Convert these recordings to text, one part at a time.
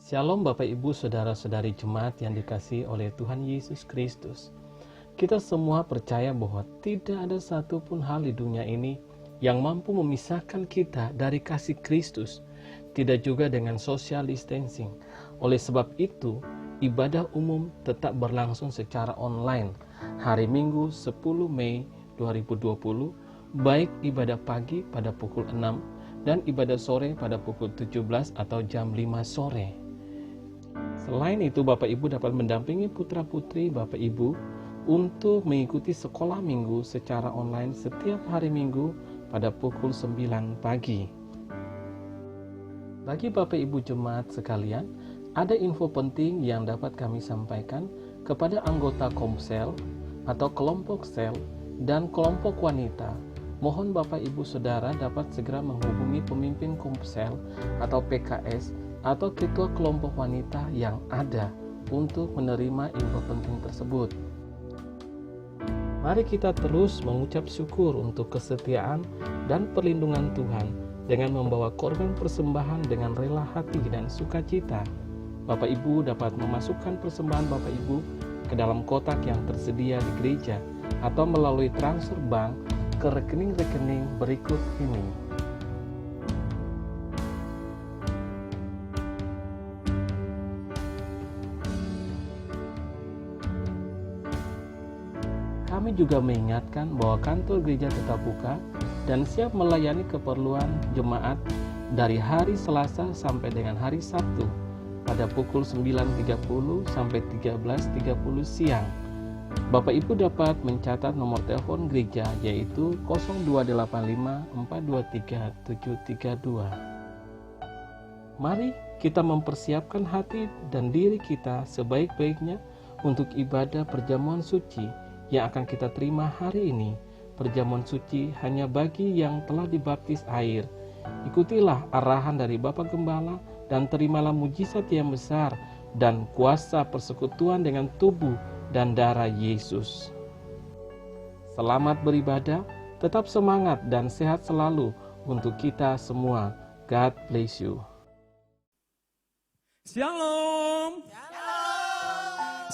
Shalom Bapak Ibu Saudara-saudari jemaat yang dikasihi oleh Tuhan Yesus Kristus. Kita semua percaya bahwa tidak ada satupun hal di dunia ini yang mampu memisahkan kita dari kasih Kristus, tidak juga dengan social distancing. Oleh sebab itu, ibadah umum tetap berlangsung secara online hari Minggu 10 Mei 2020, baik ibadah pagi pada pukul 6 dan ibadah sore pada pukul 17 atau jam 5 sore. Selain itu, Bapak Ibu dapat mendampingi putra-putri Bapak Ibu untuk mengikuti sekolah minggu secara online setiap hari Minggu pada pukul 9 pagi. Bagi Bapak Ibu jemaat sekalian, ada info penting yang dapat kami sampaikan kepada anggota Komsel atau kelompok sel dan kelompok wanita. Mohon Bapak Ibu Saudara dapat segera menghubungi pemimpin Komsel atau PKS atau ketua kelompok wanita yang ada untuk menerima info penting tersebut. Mari kita terus mengucap syukur untuk kesetiaan dan perlindungan Tuhan dengan membawa korban persembahan dengan rela hati dan sukacita. Bapak Ibu dapat memasukkan persembahan Bapak Ibu ke dalam kotak yang tersedia di gereja atau melalui transfer bank ke rekening-rekening berikut ini. Kami juga mengingatkan bahwa kantor gereja tetap buka dan siap melayani keperluan jemaat dari hari Selasa sampai dengan hari Sabtu pada pukul 9.30 sampai 13.30 siang. Bapak Ibu dapat mencatat nomor telepon gereja yaitu 0285 423 732. Mari kita mempersiapkan hati dan diri kita sebaik-baiknya untuk ibadah perjamuan suci yang akan kita terima hari ini. Perjamuan suci hanya bagi yang telah dibaptis air. Ikutilah arahan dari Bapak Gembala dan terimalah mujizat yang besar dan kuasa persekutuan dengan tubuh dan darah Yesus. Selamat beribadah, tetap semangat dan sehat selalu untuk kita semua. God bless you. Shalom.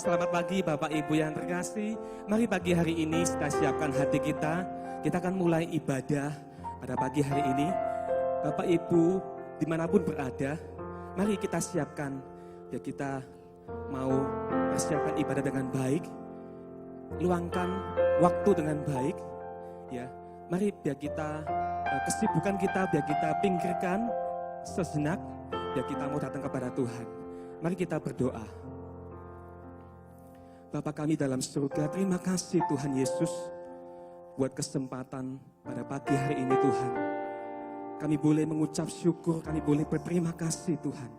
Selamat pagi Bapak Ibu yang terkasih. Mari pagi hari ini kita siapkan hati kita. Kita akan mulai ibadah pada pagi hari ini. Bapak Ibu dimanapun berada, mari kita siapkan. Ya, kita mau persiapkan ibadah dengan baik. Luangkan waktu dengan baik. Ya, mari biar kita kesibukan kita biar kita pinggirkan sejenak. Biar kita mau datang kepada Tuhan. Mari kita berdoa. Bapa kami dalam surga, terima kasih Tuhan Yesus buat kesempatan pada pagi hari ini Tuhan. Kami boleh mengucap syukur, kami boleh berterima kasih Tuhan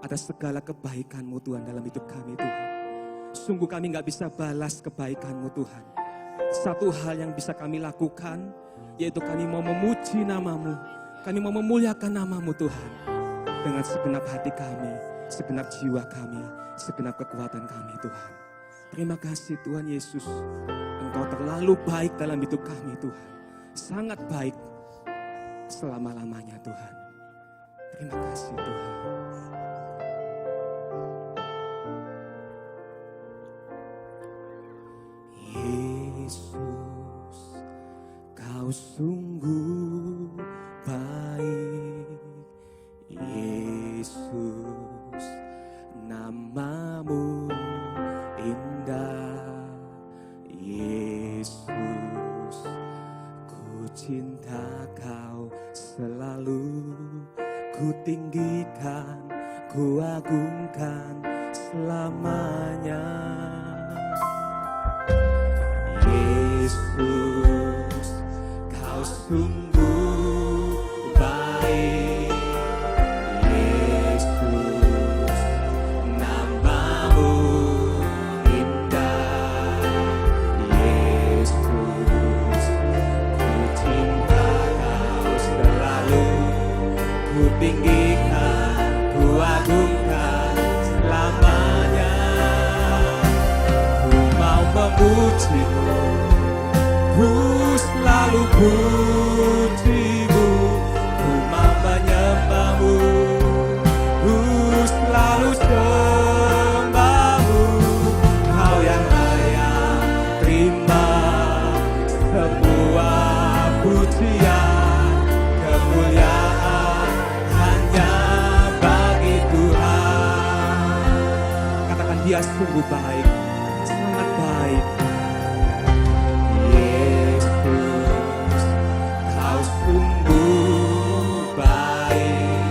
atas segala kebaikan-Mu Tuhan dalam hidup kami Tuhan. Sungguh kami gak bisa balas kebaikan-Mu Tuhan. Satu hal yang bisa kami lakukan yaitu kami mau memuji nama-Mu, kami mau memuliakan nama-Mu Tuhan dengan segenap hati kami, segenap jiwa kami, segenap kekuatan kami Tuhan. Terima kasih Tuhan Yesus, Engkau terlalu baik dalam hidup kami Tuhan. Sangat baik selama-lamanya Tuhan. Terima kasih Tuhan. Yesus, Kau sungguh baik. Yesus, nama-Mu indah. Yesus, ku cinta Kau selalu, ku tinggikan, ku agungkan selamanya. Yesus, Kau sungguh baik. Yesus, nama-Mu indah. Yesus, ku cinta Kau selalu, ku tinggikan, ku agungkan selamanya. Ku mau memuji-Mu, ku selalu puji-Mu, ku mau menyembah-Mu, ku selalu sungguh baik, sangat baik. Yesus, kau sungguh baik.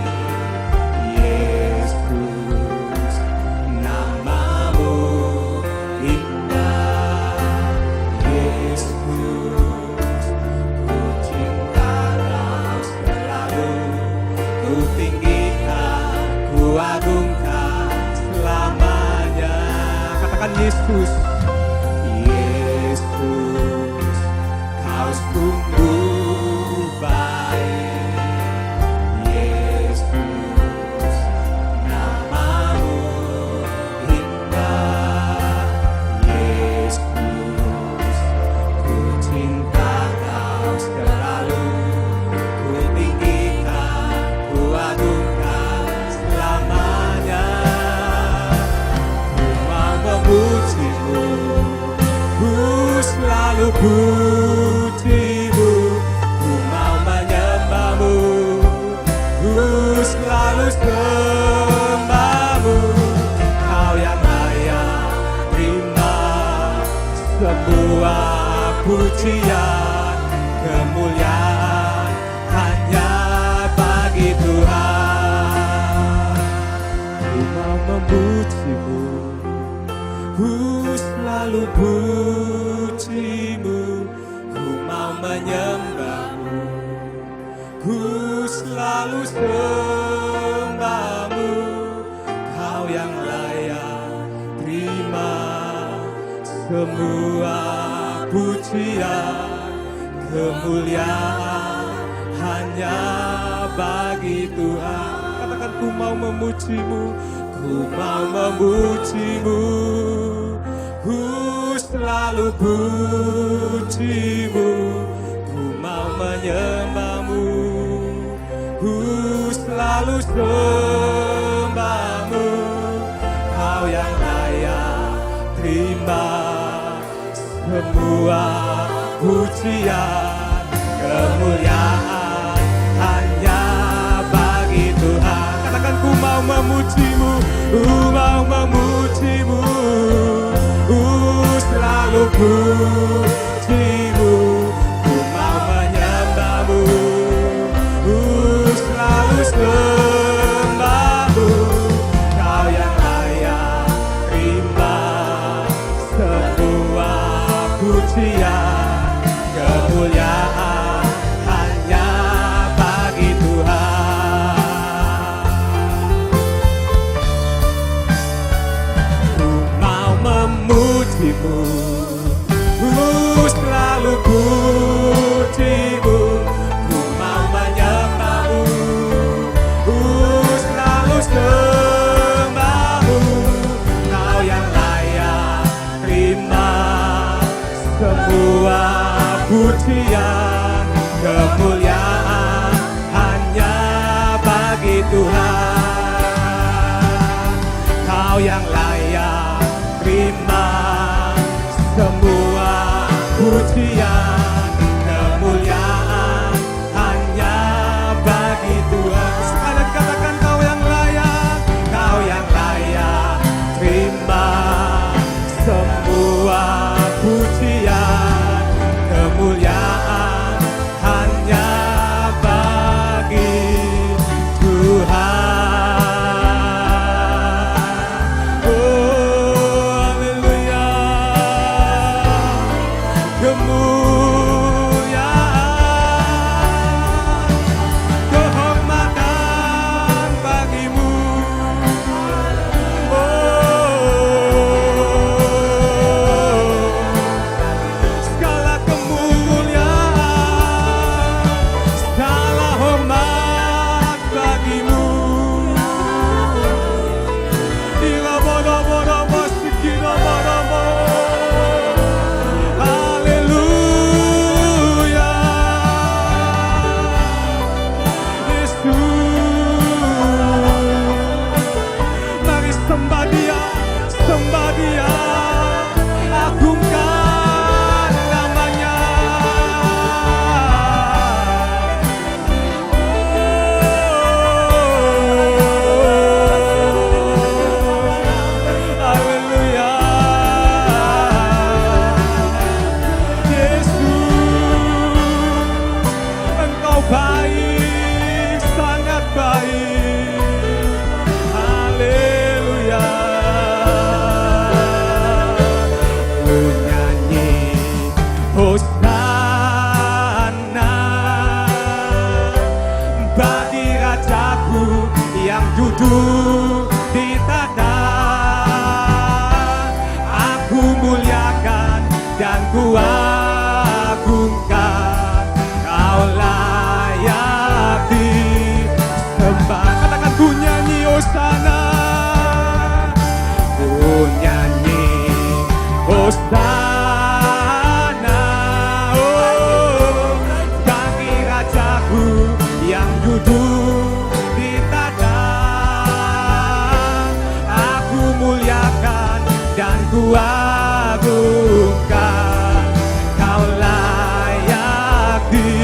Yesus, namamu indah. Yesus, ku cinta kau selalu, ku tinggikan, ku agungkan selamanya. Katakan Yesus. Yesus, kau sungguh baik. Yesus, namamu indah. Yesus, ku cinta kau selalu, ku tinggikan, ku agungkan selamanya. Ku mau memujimu, ku selalu pujimu, ku mau menyembahmu, ku selalu sembahmu. Kau yang layak terima semua pujian, kemuliaan hanya bagi Tuhan. Ku mau memujimu, ku selalu pujimu, ku mau menyembahmu, ku selalu sembahmu. Kau yang layak terima semua pujian, kemuliaan hanya bagi Tuhan. Katakan, ku mau memujimu, ku mau memujimu, ku selalu pujimu, ku mau menyembahmu, ku selalu sembahmu. Kau yang layak terima semua pujian, kemuliaan hanya bagi Tuhan. Katakan, ku mau memujimu, ku mau memujimu, ku selalu pujimu, ku mau menyembahmu, ku selalu sembahmu. Kau yang layak terima semua pujian, kemuliaan hanya bagi Tuhan. duduk di tata. Aku muliakan dan ku agungkan, kau layak disembah. Katakan ku nyanyi hosana, ku nyanyi hosana, oh, bagi Rajaku yang duduk di tata. Aku muliakan dan ku agungkan, kau layak disembah.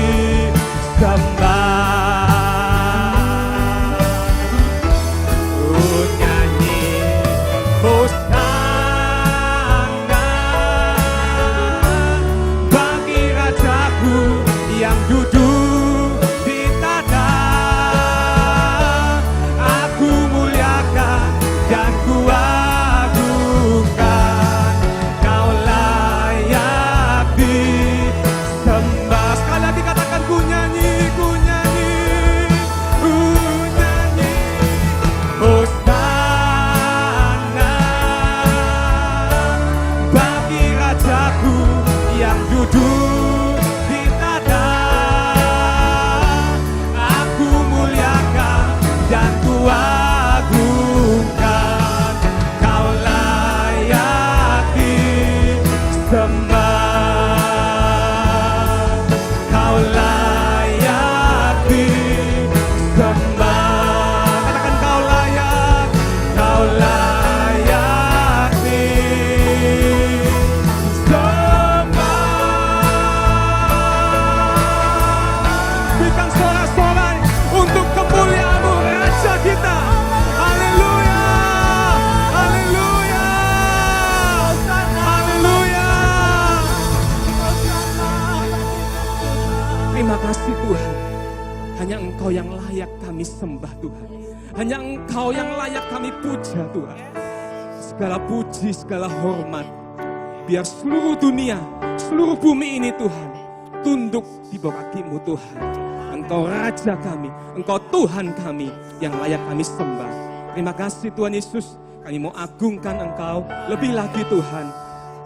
Ku nyanyi hosana bagi Rajaku yang duduk di tata. Aku muliakan dan ku agungkan, kau layak disembah. Sekali lagi katakan ku nyanyi, ku nyanyi, ku nyanyi hosana bagi Rajaku yang duduk di tata. Aku muliakan dan ku agungkan, kau layak disembah, kau layak disembah. Katakan kau layak disembah. Berikan sorak-sorai untuk kemuliaan-Mu, Raja kita. Haleluya, haleluya, haleluya. Terima kasih Tuhan. Hanya Engkau yang layak kami sembah Tuhan. Hanya Engkau yang layak kami puja Tuhan. Segala puji, segala hormat, biar seluruh dunia, seluruh bumi ini Tuhan tunduk di bawah kaki-Mu Tuhan. Engkau Raja kami, Engkau Tuhan kami yang layak kami sembah. Terima kasih Tuhan Yesus, kami mau agungkan Engkau lebih lagi Tuhan.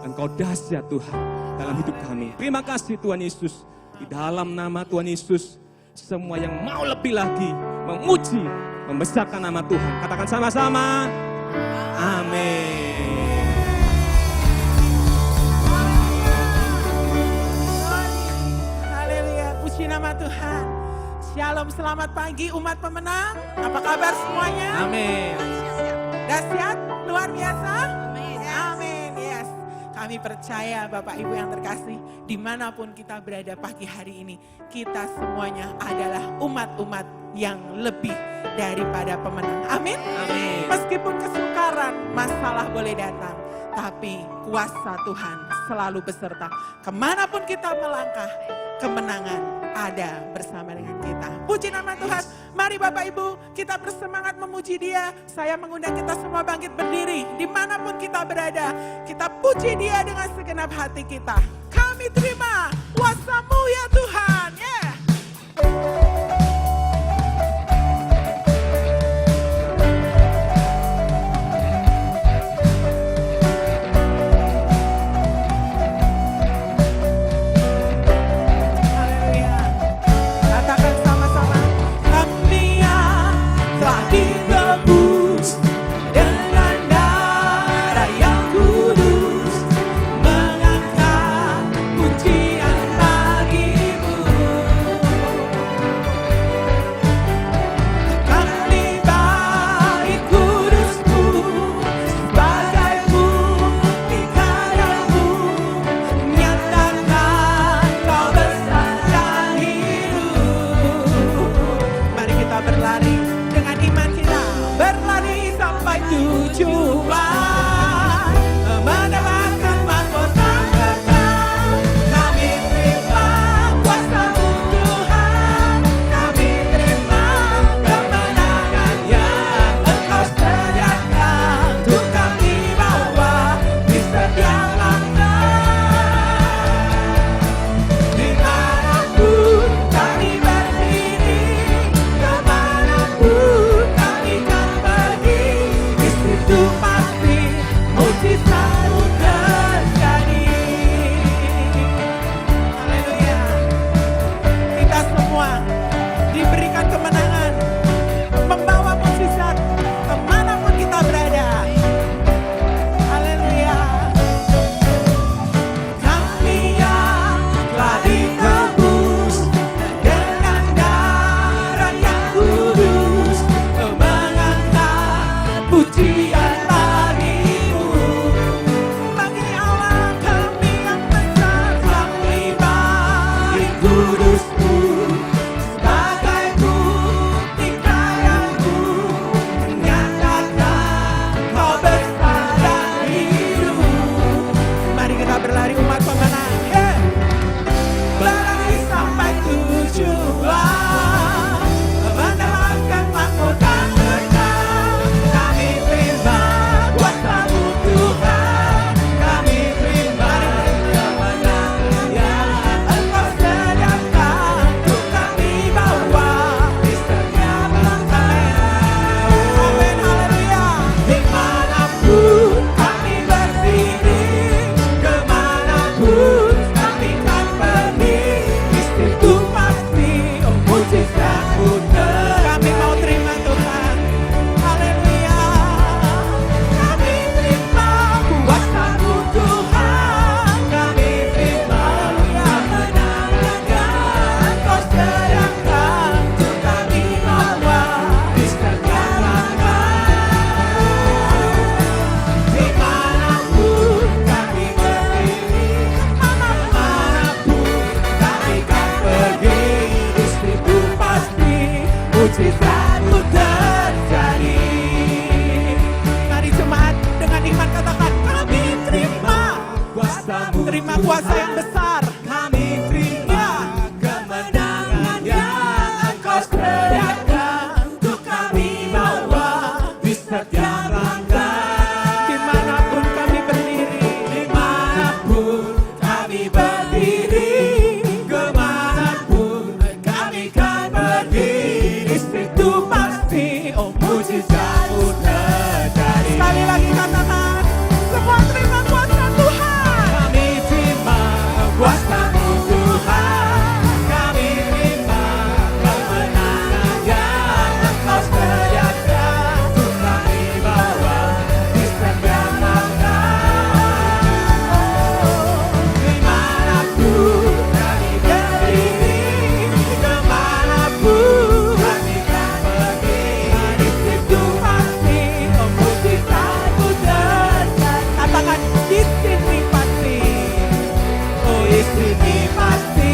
Engkau dahsyat Tuhan dalam hidup kami. Terima kasih Tuhan Yesus, di dalam nama Tuhan Yesus, semua yang mau lebih lagi memuji, membesarkan nama Tuhan, katakan sama-sama, amin. Haleluya, puji nama Tuhan. Shalom, selamat pagi umat pemenang. Apa kabar semuanya? Amin. Dahsyat, luar biasa? Amin, yes. Kami percaya Bapak Ibu yang terkasih, dimanapun kita berada pagi hari ini, kita semuanya adalah umat-umat yang lebih daripada pemenang. Amin. Amin. Meskipun kesukaran, masalah boleh datang, tapi kuasa Tuhan selalu beserta. Kemanapun kita melangkah, kemenangan ada bersama dengan kita. Puji nama Tuhan. Mari Bapak Ibu, kita bersemangat memuji Dia. Saya mengundang kita semua bangkit berdiri. Dimanapun kita berada, kita puji Dia dengan segenap hati kita. Kami terima kuasa-Mu ya Tuhan. Yeah. mujizatmu kami mau terima Tuhan. Haleluya. Kami terima kuasa-Mu Tuhan. Kami terima kemenangan yang Engkau sediakan untuk kami bawa di setiap langkah. Dimanapun kami berdiri, kemanapun kami kan pergi, di situ pasti mujizat-Mu terjadi. Mari jemaat dengan iman katakan, kami terima kuasa-Mu, terima kuasa yang besar. Kami terima kemenangan yang Engkau sediakan untuk kami bawa di setiap langkah. Dimanapun kami berdiri, dimanapun kami berdiri, kemanapun kami kan pergi, di situ pasti mujizat-Mu terjadi. Sekali lagi katakan, semua terima kuasa Tuhan. Kami terima kuasa-Mu Tuhan. Kami terima kemenangan yang Engkau sediakan untuk kami bawa di setiap langkah. Dimanapun kami berdiri, kemanapun kami kan pergi, di situ pasti mujizat-Mu terjadi. Katakan, di sini pasti, oh di sini pasti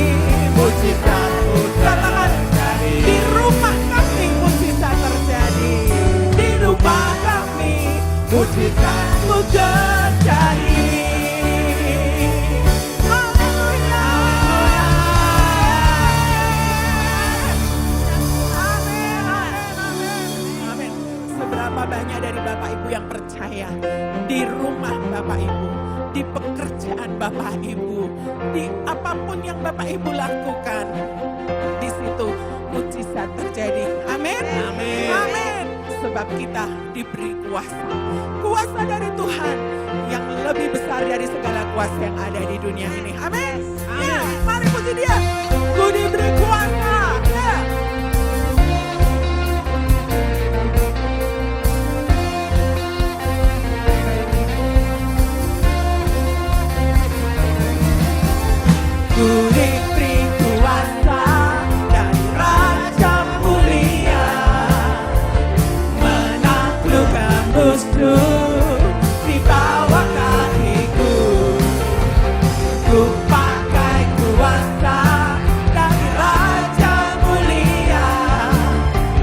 mujizat-Mu terjadi. Di rumah kami mujizat terjadi. Di rumah kami mujizat-Mu terjadi. Haleluya. Amin, amin, amin. Amin. Seberapa banyak dari Bapak Ibu yang percaya di rumah Bapak Ibu, di pekerjaan Bapak Ibu, di apapun yang Bapak Ibu lakukan, di situ mujizat terjadi. Amin. Amin. Amin. Sebab kita diberi kuasa. Kuasa dari Tuhan yang lebih besar dari segala kuasa yang ada di dunia ini. Amin. Ya, mari puji Dia. Ku diberi kuasa. Ya. Ku diberi kuasa dari Raja Mulia, menaklukkan musuh di bawah kakiku. Ku pakai kuasa dari Raja Mulia,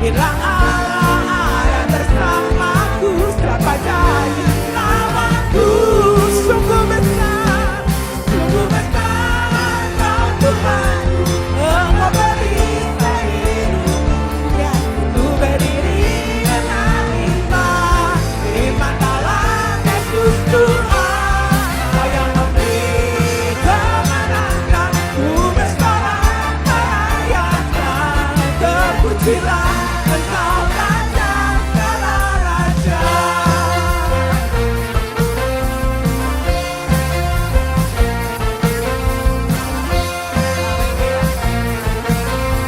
hilang arah bersamaku, siapa jadi lawanku. Sungguh besar, sungguh besar Kau Tuhan. Engkau beri kehidupan, ya, ku berdiri dengan iman. Iman dalam Yesus Tuhan, Kau yang memberi kemenangan. Ku bersorak merayakan, terpujilah Engkau Raja segala raja.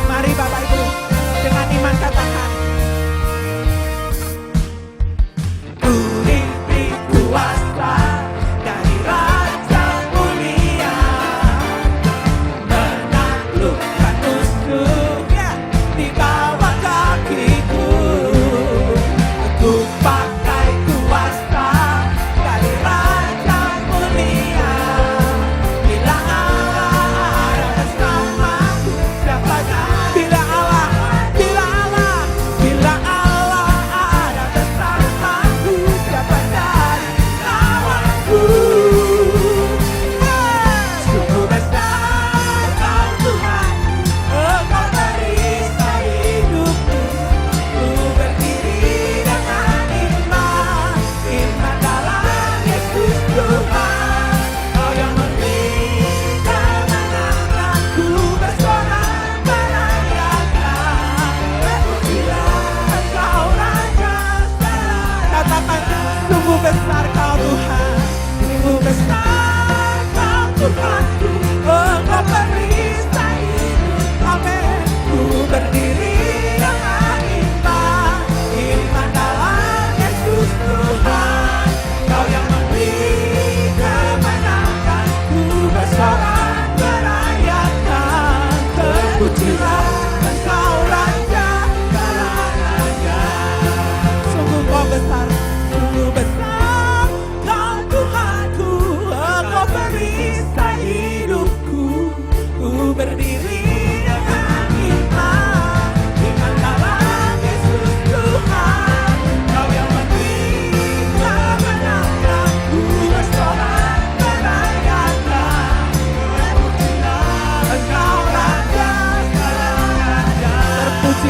Mari Bapak Ibu dengan iman katakan, ku diberi kuasa dari Raja Mulia, menaklukkan musuh, ya, di bawah kakiku.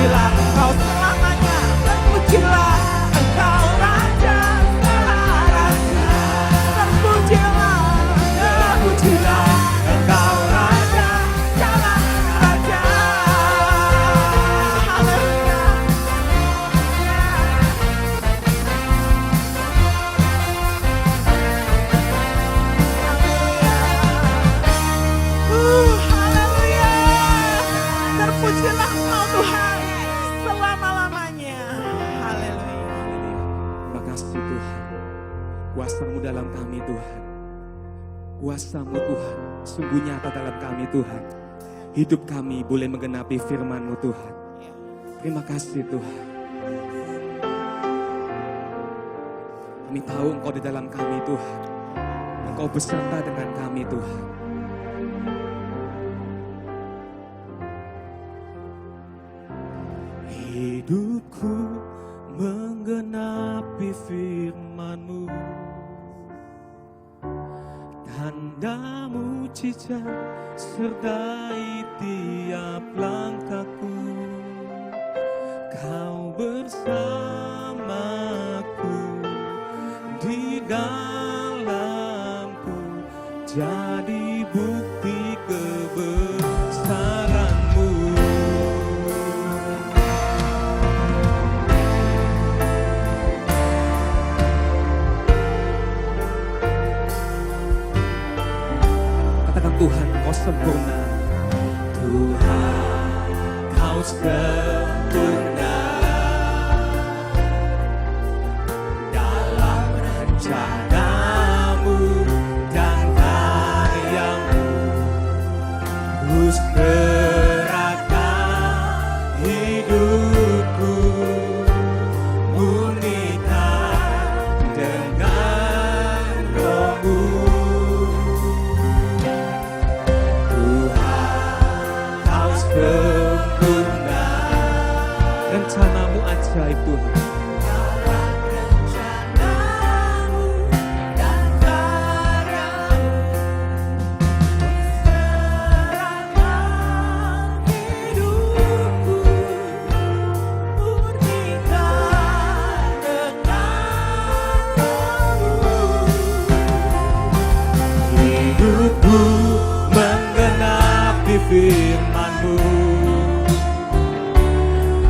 Terpujilah Engkau selamanya, terpujilah Engkau Raja segala raja. Terpujilah, terpujilah Engkau Raja segala raja. Haleluya. Haleluya. Terpujilah Engkau Tuhan selama-lamanya. Haleluya. Terima kasih Tuhan. Kuasa-Mu dalam kami Tuhan. Kuasa-Mu Tuhan sungguh nyata dalam kami Tuhan. Hidup kami boleh menggenapi firman-Mu Tuhan. Terima kasih Tuhan. Kami tahu Engkau di dalam kami Tuhan. Engkau beserta dengan kami Tuhan. Hidupku menggenapi firman-Mu, tanda mujizat sertai tiap langkahku. Kau bersamaku, di dalamku, jadi bukti kebesaran-Mu. Tuhan, Kau sempurna. Tuhan, Kau sempurna dalam rencana-Mu dan karya-Mu. Terus gerakkan hidupku, murnikan dengan Roh-Mu. Sempurna, rencana-Mu ajaib Tuhan. Dalam rencana-Mu dan karya-Mu, serahkan hidupku, murnikan dengan Roh-Mu. Hidupku menggenapi firman-Mu,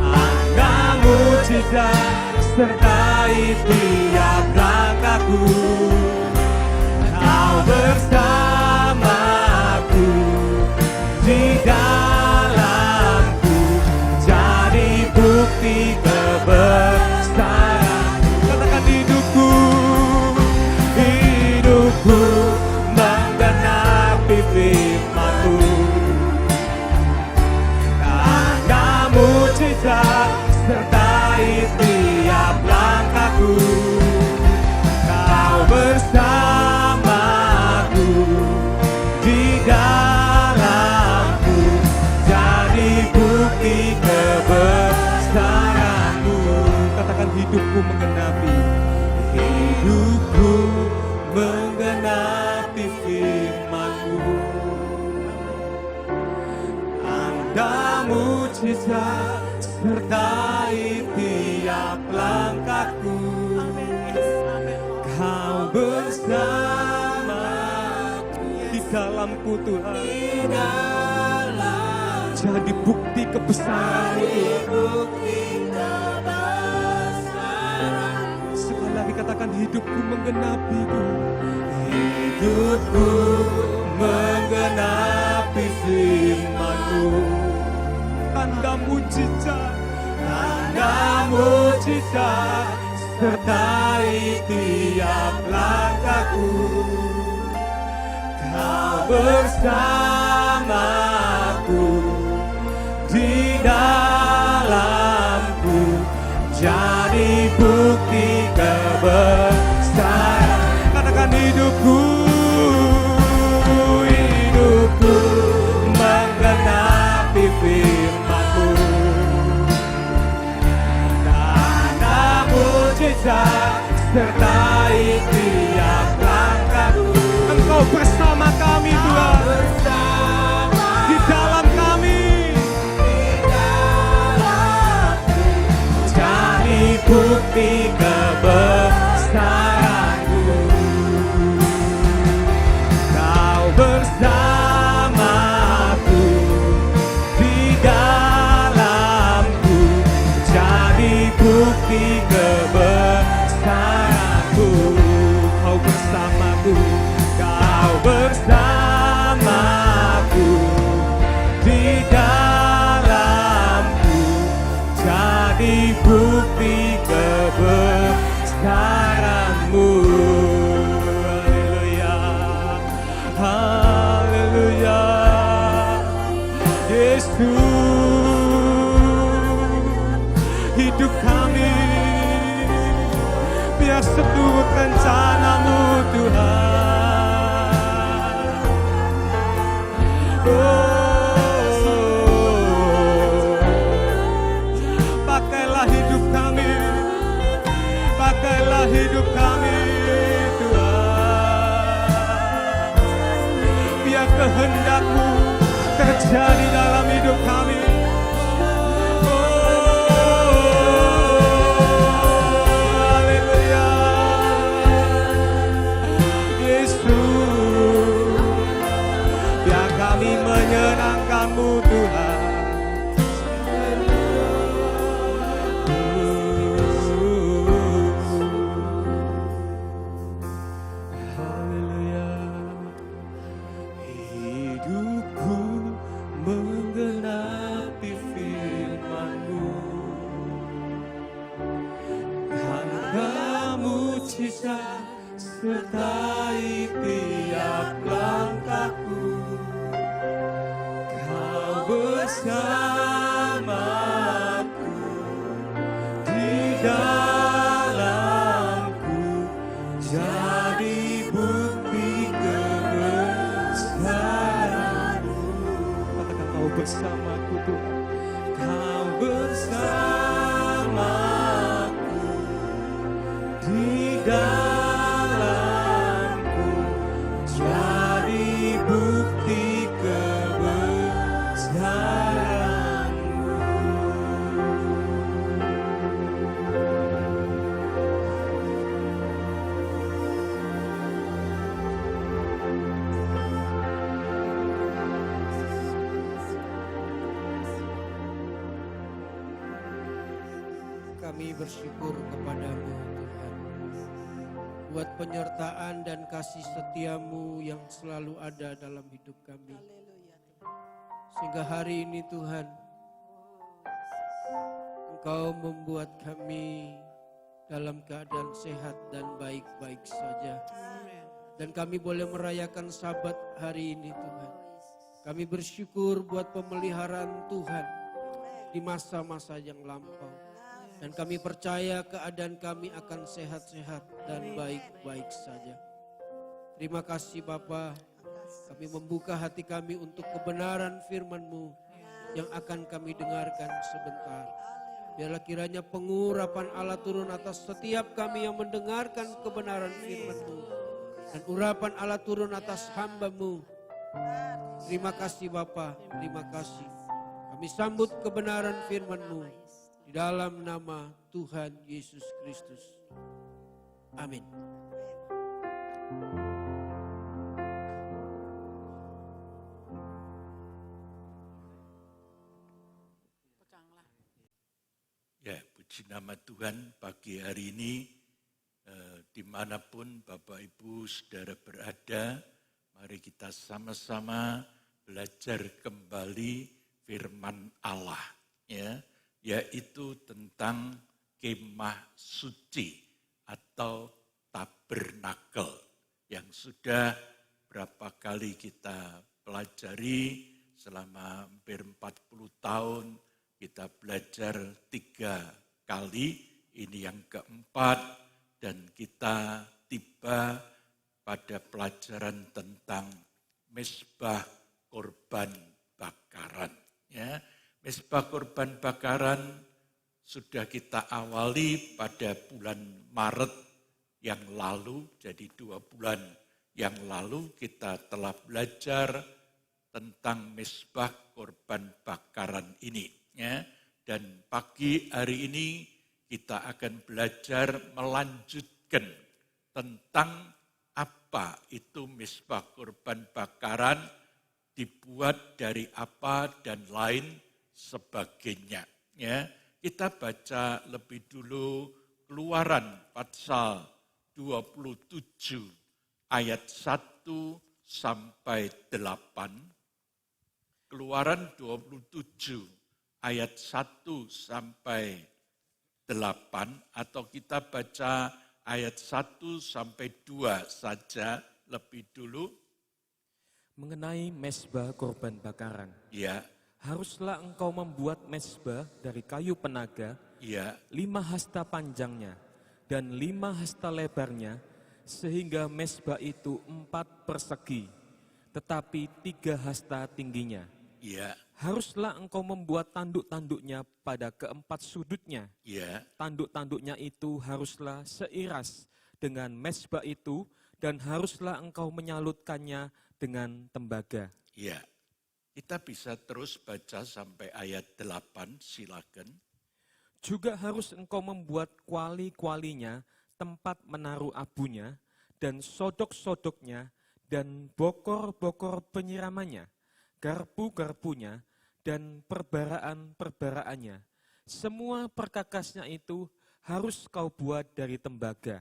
Anda mujizat sertai tiap langkahku. Kau bersamaku, di dalamku, jadi bukti kebesaran. Katakan hidupku, hidupku menggenapi firman-Mu, tanda mujizat sertai tiap langkahku. Kau bersamaku, di dalamku, jadi bukti kebesaran-Mu. Katakan hidupku menggenapi, hidupku menggenapi firman-Mu. Anda mujizat sertai tiap langkahku. Kau bersamaku, di dalamku Tuhan. Jadi bukti kebesaran-Mu Tuhan. Sekali lagi katakan hidupku menggenapi Tuhan. Hidupku menggenapi firman-Mu, tanda mujizat sertai tiap langkahku. Kau bersamaku, di dalamku, jadi bukti kebesaran. Katakan hidupku, hidupku menggenapi firman-Mu, tanda mujizat sertai tiap langkahku. Engkau bersama kami Tuhan, di dalam kami, bukti kebesaran-Mu. Kau bersamaku di dalamku, jadi bukti kebesaran-Mu. Kau bersamaku, Kau bersamaku di dalamku, jadi bukti kebesaran-Mu. Haleluya, haleluya, Yesus, hidup kami biar seturut rencana-Mu Tuhan. Pakailah hidup kami, pakailah hidup kami Tuhan, biar kehendak-Mu terjadi dalam hidup kami. Haleluya, Yesus, biar kami menyenangkan-Mu Tuhan. Haleluya, hidupku menggenapi firman-Mu, tanda mujizat sertai tiap langkahku. Kau bersamaku di dalamku, jadi bukti kebesaran-Mu. Katakan Kau bersamaku Tuhan, Kau bersamaku di dalamku, jadi bukti kebesaran-Mu. Kami bersyukur kepada-Mu Tuhan, buat penyertaan dan kasih setia-Mu yang selalu ada dalam hidup kami. Sehingga hari ini Tuhan, Engkau membuat kami dalam keadaan sehat dan baik-baik saja. Dan kami boleh merayakan Sabat hari ini Tuhan. Kami bersyukur buat pemeliharaan Tuhan di masa-masa yang lampau. Dan kami percaya keadaan kami akan sehat-sehat dan baik-baik saja. Terima kasih Bapa, kami membuka hati kami untuk kebenaran firman-Mu yang akan kami dengarkan sebentar. Biarlah kiranya pengurapan Allah turun atas setiap kami yang mendengarkan kebenaran firman-Mu. Dan urapan Allah turun atas hamba-Mu. Terima kasih Bapa, terima kasih. Kami sambut kebenaran firman-Mu di dalam nama Tuhan Yesus Kristus. Amin. Ya, puji nama Tuhan pagi hari ini, dimanapun Bapak Ibu Saudara berada, mari kita sama-sama belajar kembali firman Allah, ya, yaitu tentang kemah suci atau tabernakel yang sudah berapa kali kita pelajari selama hampir 40 tahun. Kita belajar 3 kali, ini yang keempat, dan kita tiba pada pelajaran tentang mezbah korban bakaran. Ya, mezbah korban bakaran sudah kita awali pada bulan Maret yang lalu, jadi 2 bulan yang lalu kita telah belajar tentang mezbah korban bakaran ini. Ya, dan pagi hari ini kita akan belajar melanjutkan tentang apa itu misbah korban bakaran, dibuat dari apa dan lain sebagainya. Ya, kita baca lebih dulu Keluaran pasal 27 ayat 1 sampai 8. Keluaran 27 ayat 1 sampai 8 atau kita baca ayat 1 sampai 2 saja lebih dulu. Mengenai mezbah korban bakaran, Ya, haruslah engkau membuat mezbah dari kayu penaga, ya, 5 hasta panjangnya dan 5 hasta lebarnya, sehingga mezbah itu 4 persegi, tetapi 3 hasta tingginya. ya, Haruslah engkau membuat tanduk-tanduknya pada keempat sudutnya. ya, Tanduk-tanduknya itu haruslah seiras dengan mezbah itu, dan haruslah engkau menyalutkannya dengan tembaga. ya. Kita bisa terus baca sampai ayat 8, silakan. Juga harus engkau membuat kuali-kualinya, tempat menaruh abunya, dan sodok-sodoknya, dan bokor-bokor penyiramannya, garpu-garpunya, dan perbaraan-perbaraannya. Semua perkakasnya itu harus kau buat dari tembaga.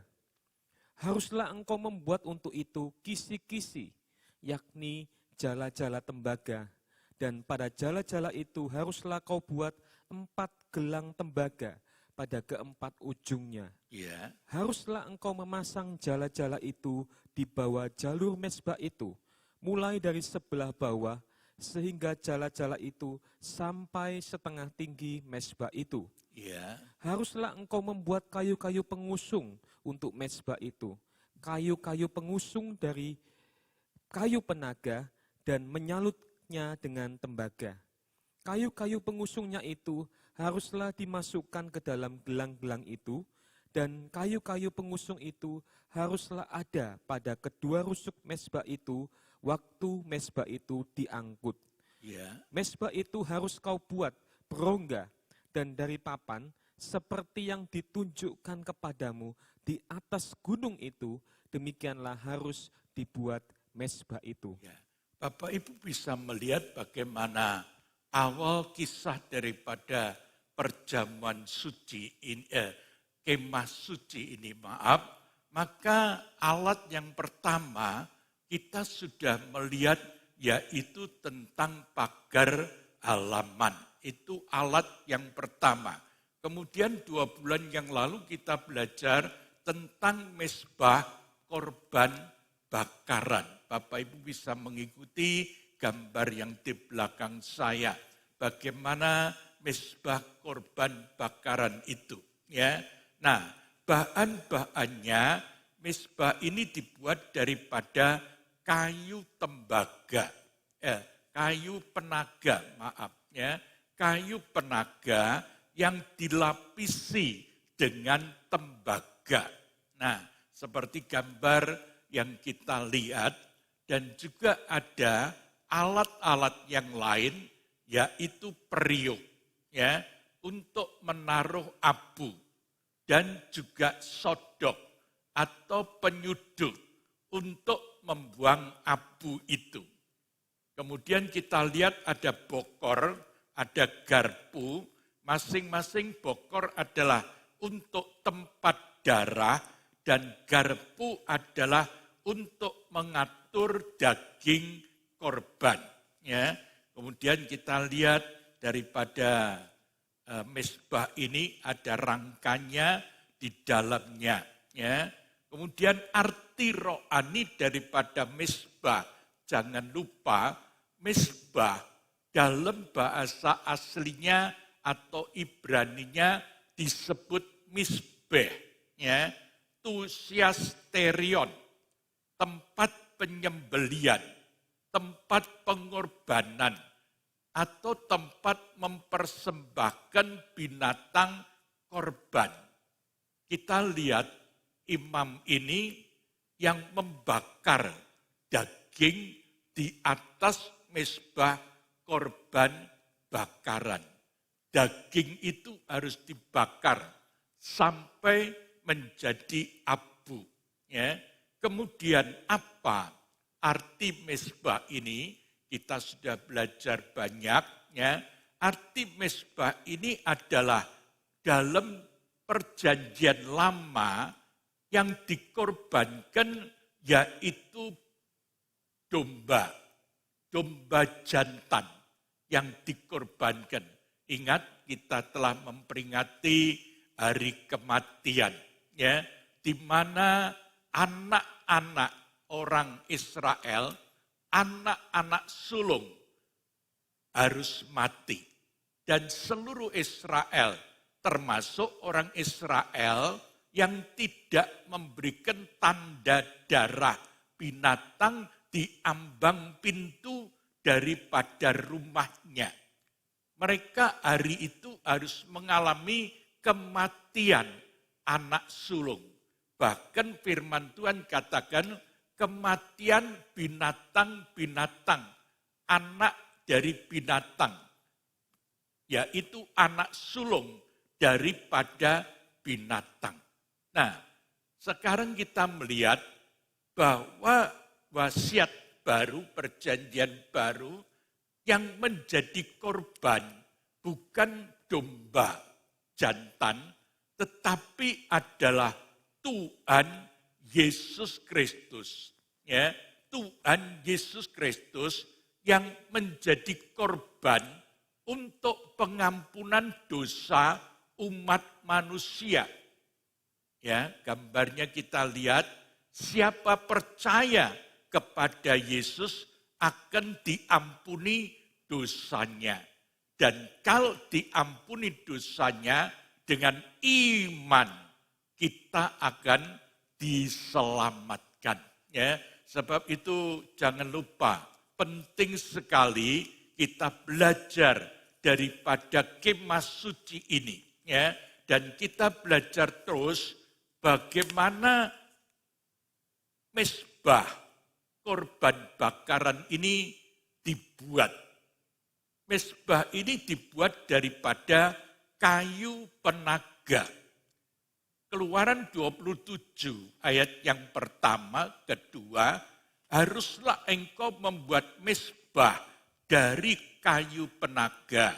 Haruslah engkau membuat untuk itu kisi-kisi, yakni jala-jala tembaga. Dan pada jala-jala itu haruslah kau buat 4 gelang tembaga pada keempat ujungnya. Ya, Haruslah engkau memasang jala-jala itu di bawah jalur mezbah itu, mulai dari sebelah bawah, sehingga jala-jala itu sampai setengah tinggi mezbah itu. ya, Haruslah engkau membuat kayu-kayu pengusung untuk mezbah itu, kayu-kayu pengusung dari kayu penaga, dan menyalutnya dengan tembaga. Kayu-kayu pengusungnya itu haruslah dimasukkan ke dalam gelang-gelang itu, dan kayu-kayu pengusung itu haruslah ada pada kedua rusuk mezbah itu waktu mezbah itu diangkut. ya, Mezbah itu harus kau buat berongga dan dari papan seperti yang ditunjukkan kepadamu di atas gunung itu, demikianlah harus dibuat mezbah itu. ya. Bapak Ibu bisa melihat bagaimana awal kisah daripada perjamuan suci ini, kemah suci ini, maka alat yang pertama kita sudah melihat yaitu tentang pagar halaman. Itu alat yang pertama. Kemudian 2 bulan yang lalu kita belajar tentang mezbah korban bakaran. Bapak Ibu bisa mengikuti gambar yang di belakang saya. Bagaimana mezbah korban bakaran itu. Ya. Nah, bahan-bahannya mezbah ini dibuat daripada kayu tembaga. Kayu penaga, ya. Kayu penaga yang dilapisi dengan tembaga. Nah, seperti gambar yang kita lihat, dan juga ada alat-alat yang lain, yaitu periuk, ya, untuk menaruh abu, dan juga sodok atau penyudut untuk membuang abu itu. Kemudian kita lihat ada bokor, ada garpu, masing-masing bokor adalah untuk tempat darah, dan garpu adalah untuk mengatur daging korban. Ya. Kemudian kita lihat daripada mezbah ini ada rangkanya di dalamnya. Ya. Kemudian arti rohani daripada mezbah, jangan lupa mezbah dalam bahasa aslinya atau Ibraninya disebut misbeh, ya, tusiasterion, tempat penyembelian, tempat pengorbanan, atau tempat mempersembahkan binatang korban. Kita lihat imam ini yang membakar daging di atas mezbah korban bakaran. Daging itu harus dibakar sampai menjadi abu. Ya. Kemudian apa arti mezbah ini? Kita sudah belajar banyak. Ya. Arti mezbah ini adalah dalam perjanjian lama yang dikorbankan yaitu domba jantan yang dikorbankan. Ingat, kita telah memperingati hari kematian, ya, di mana anak-anak orang Israel, anak-anak sulung harus mati. Dan seluruh Israel, termasuk orang Israel yang tidak memberikan tanda darah binatang di ambang pintu daripada rumahnya. Mereka hari itu harus mengalami kematian anak sulung. Bahkan firman Tuhan katakan kematian binatang-binatang, anak dari binatang, yaitu anak sulung daripada binatang. Nah, sekarang kita melihat bahwa wasiat baru, perjanjian baru yang menjadi korban bukan domba jantan, tetapi adalah Tuhan Yesus Kristus. Ya, Tuhan Yesus Kristus yang menjadi korban untuk pengampunan dosa umat manusia. Ya, gambarnya kita lihat, siapa percaya kepada Yesus akan diampuni dosanya. Dan kalau diampuni dosanya dengan iman, kita akan diselamatkan. Ya, sebab itu jangan lupa, penting sekali kita belajar daripada kemah suci ini. Ya, dan kita belajar terus bagaimana mezbah korban bakaran ini dibuat. Mezbah ini dibuat daripada kayu penaga. Keluaran 27 ayat yang pertama, kedua, haruslah engkau membuat mezbah dari kayu penaga,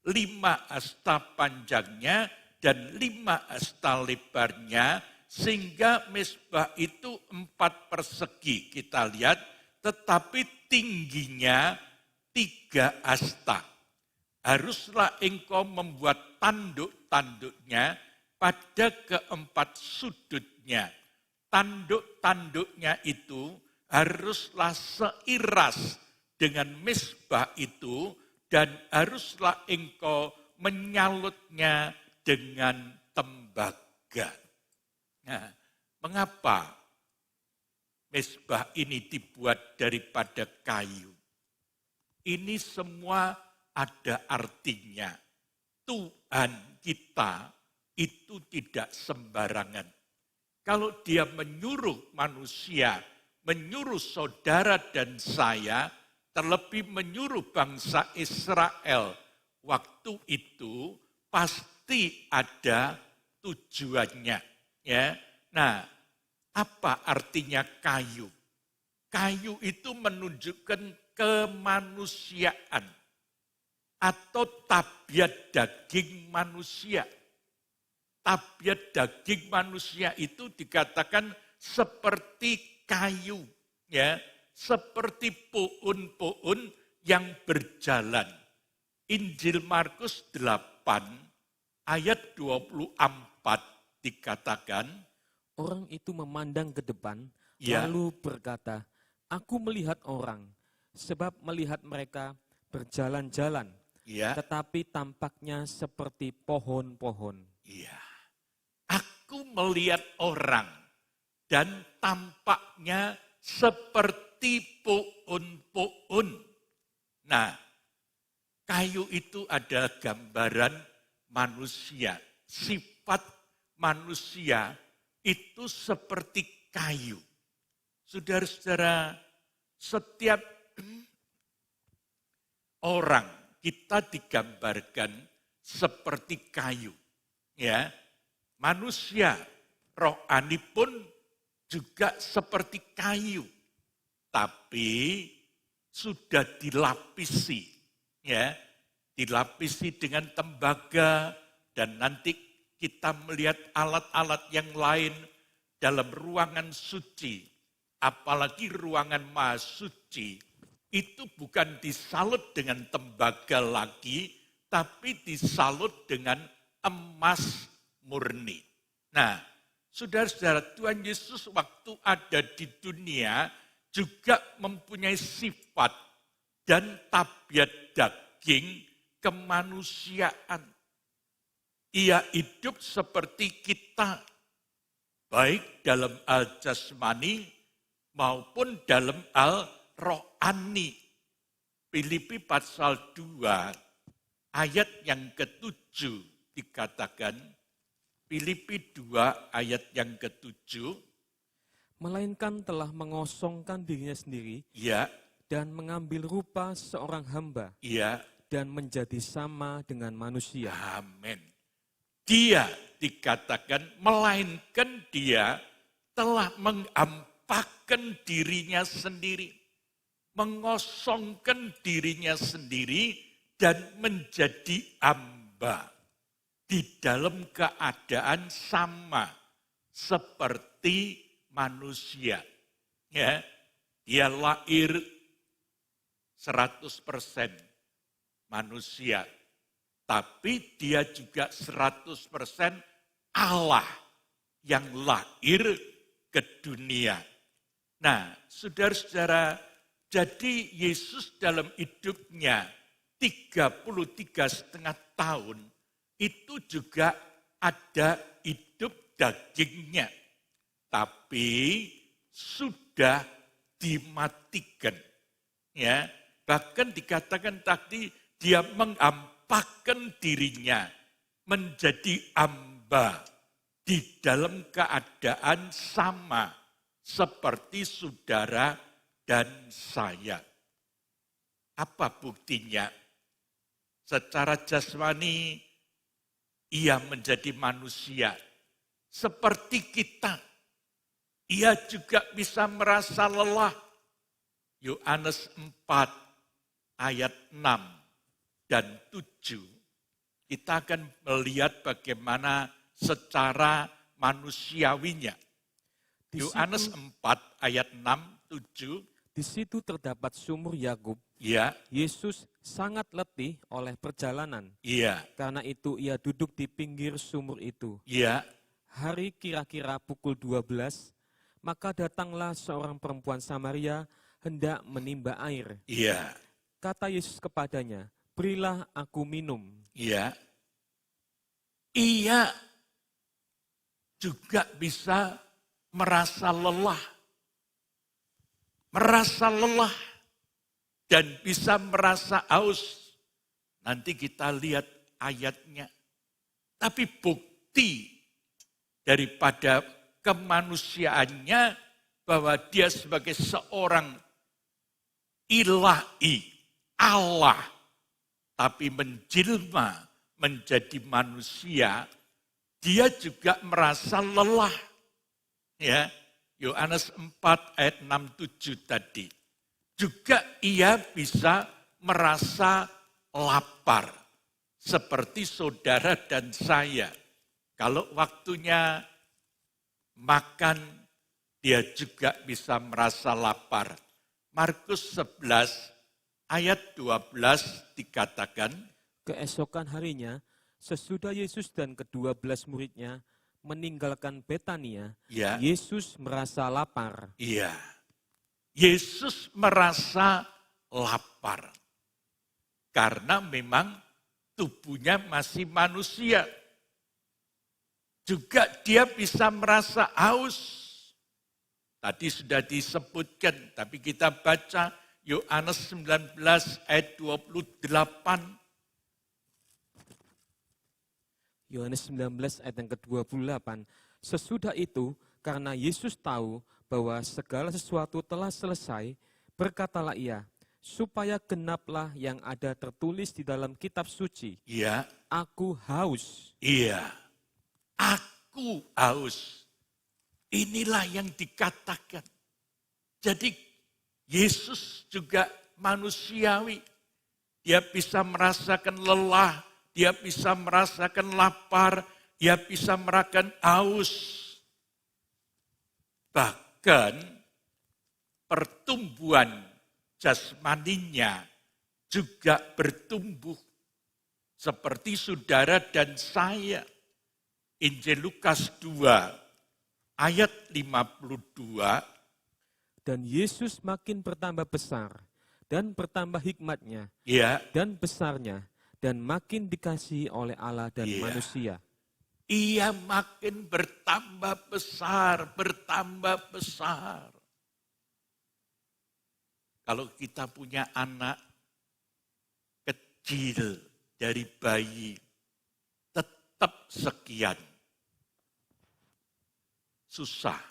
5 hasta panjangnya dan 5 hasta lebarnya, sehingga mezbah itu 4 persegi. Kita lihat, tetapi tingginya 3 hasta. Haruslah engkau membuat tanduk-tanduknya pada keempat sudutnya. Tanduk-tanduknya itu haruslah seiras dengan mezbah itu, dan haruslah engkau menyalutnya dengan tembaga. Nah, mengapa mezbah ini dibuat daripada kayu? Ini semua ada artinya. Tuhan kita itu tidak sembarangan. Kalau dia menyuruh manusia, menyuruh saudara dan saya, terlebih menyuruh bangsa Israel, waktu itu pasti ada tujuannya. Ya, nah, apa artinya kayu? Kayu itu menunjukkan kemanusiaan atau tabiat daging manusia. Tabiat daging manusia itu dikatakan seperti kayu, ya, seperti pohon-pohon yang berjalan. Injil Markus 8 ayat 24 dikatakan, orang itu memandang ke depan, ya, lalu berkata, aku melihat orang, sebab melihat mereka berjalan-jalan, ya, tetapi tampaknya seperti pohon-pohon. ya, aku melihat orang dan tampaknya seperti pohon-pohon. Nah, kayu itu adalah gambaran manusia. Sifat manusia itu seperti kayu. Saudara-saudara, setiap orang kita digambarkan seperti kayu. Ya, manusia rohani pun juga seperti kayu, tapi sudah dilapisi, ya, dilapisi dengan tembaga, dan nanti kita melihat alat-alat yang lain dalam ruangan suci, apalagi ruangan maha suci, itu bukan disalut dengan tembaga lagi, tapi disalut dengan emas murni. Nah, saudara-saudara, Tuhan Yesus waktu ada di dunia juga mempunyai sifat dan tabiat daging kemanusiaan. Ia hidup seperti kita, baik dalam hal jasmani maupun dalam hal rohani. Filipi pasal 2 ayat yang ke-7 dikatakan, Filipi 2 ayat yang ke-7, melainkan telah mengosongkan dirinya sendiri ya, dan mengambil rupa seorang hamba ya, dan menjadi sama dengan manusia. amin. Dia dikatakan, melainkan dia telah mengampakkan dirinya sendiri, mengosongkan dirinya sendiri dan menjadi hamba di dalam keadaan sama seperti manusia. Ya, dia lahir 100% manusia, tapi dia juga 100% Allah yang lahir ke dunia. Nah, saudara-saudara, jadi Yesus dalam hidupnya 33,5 tahun, itu juga ada hidup dagingnya. Tapi sudah dimatikan. Ya, bahkan dikatakan tadi dia mengampakkan dirinya menjadi hamba di dalam keadaan sama seperti saudara dan saya. Apa buktinya? Secara jasmani ia menjadi manusia seperti kita. Ia juga bisa merasa lelah. Yohanes 4 ayat 6 dan 7. Kita akan melihat bagaimana secara manusiawinya. Yohanes 4 ayat 6, 7. Di situ terdapat sumur Yakub. Ya, Yesus sangat letih oleh perjalanan. iya, Karena itu ia duduk di pinggir sumur itu. iya, Hari kira-kira pukul 12, maka datanglah seorang perempuan Samaria hendak menimba air. iya, Kata Yesus kepadanya, berilah aku minum. iya. Ia juga bisa merasa lelah. Merasa lelah dan bisa merasa haus. Nanti kita lihat ayatnya. Tapi bukti daripada kemanusiaannya bahwa dia sebagai seorang ilahi, Allah, tapi menjelma menjadi manusia, dia juga merasa lelah. Ya, Yohanes 4 ayat 6-7 tadi. Juga ia bisa merasa lapar. Seperti saudara dan saya. Kalau waktunya makan, dia juga bisa merasa lapar. Markus 11 ayat 12 dikatakan, Keesokan harinya, sesudah Yesus dan ke-12 muridnya meninggalkan Betania, ya, Yesus merasa lapar. iya, Yesus merasa lapar. Karena memang tubuhnya masih manusia. Juga dia bisa merasa haus. Tadi sudah disebutkan, tapi kita baca Yohanes 19 ayat 28. Yohanes 19 ayat yang ke-28. Sesudah itu, karena Yesus tahu bahwa segala sesuatu telah selesai, berkatalah ia, supaya genaplah yang ada tertulis di dalam kitab suci. Iya, Aku haus. iya. aku haus. Inilah yang dikatakan. Jadi Yesus juga manusiawi. Dia bisa merasakan lelah, dia bisa merasakan lapar, dia bisa merasakan haus. Bahkan pertumbuhan jasmaninya juga bertumbuh. Seperti saudara dan saya. Injil Lukas 2 ayat 52. Dan Yesus makin bertambah besar dan bertambah hikmatnya Ya, dan besarnya dan makin dikasihi oleh Allah dan Iya. manusia. ia makin bertambah besar, bertambah besar. Kalau kita punya anak kecil dari bayi, tetap sekian. Susah.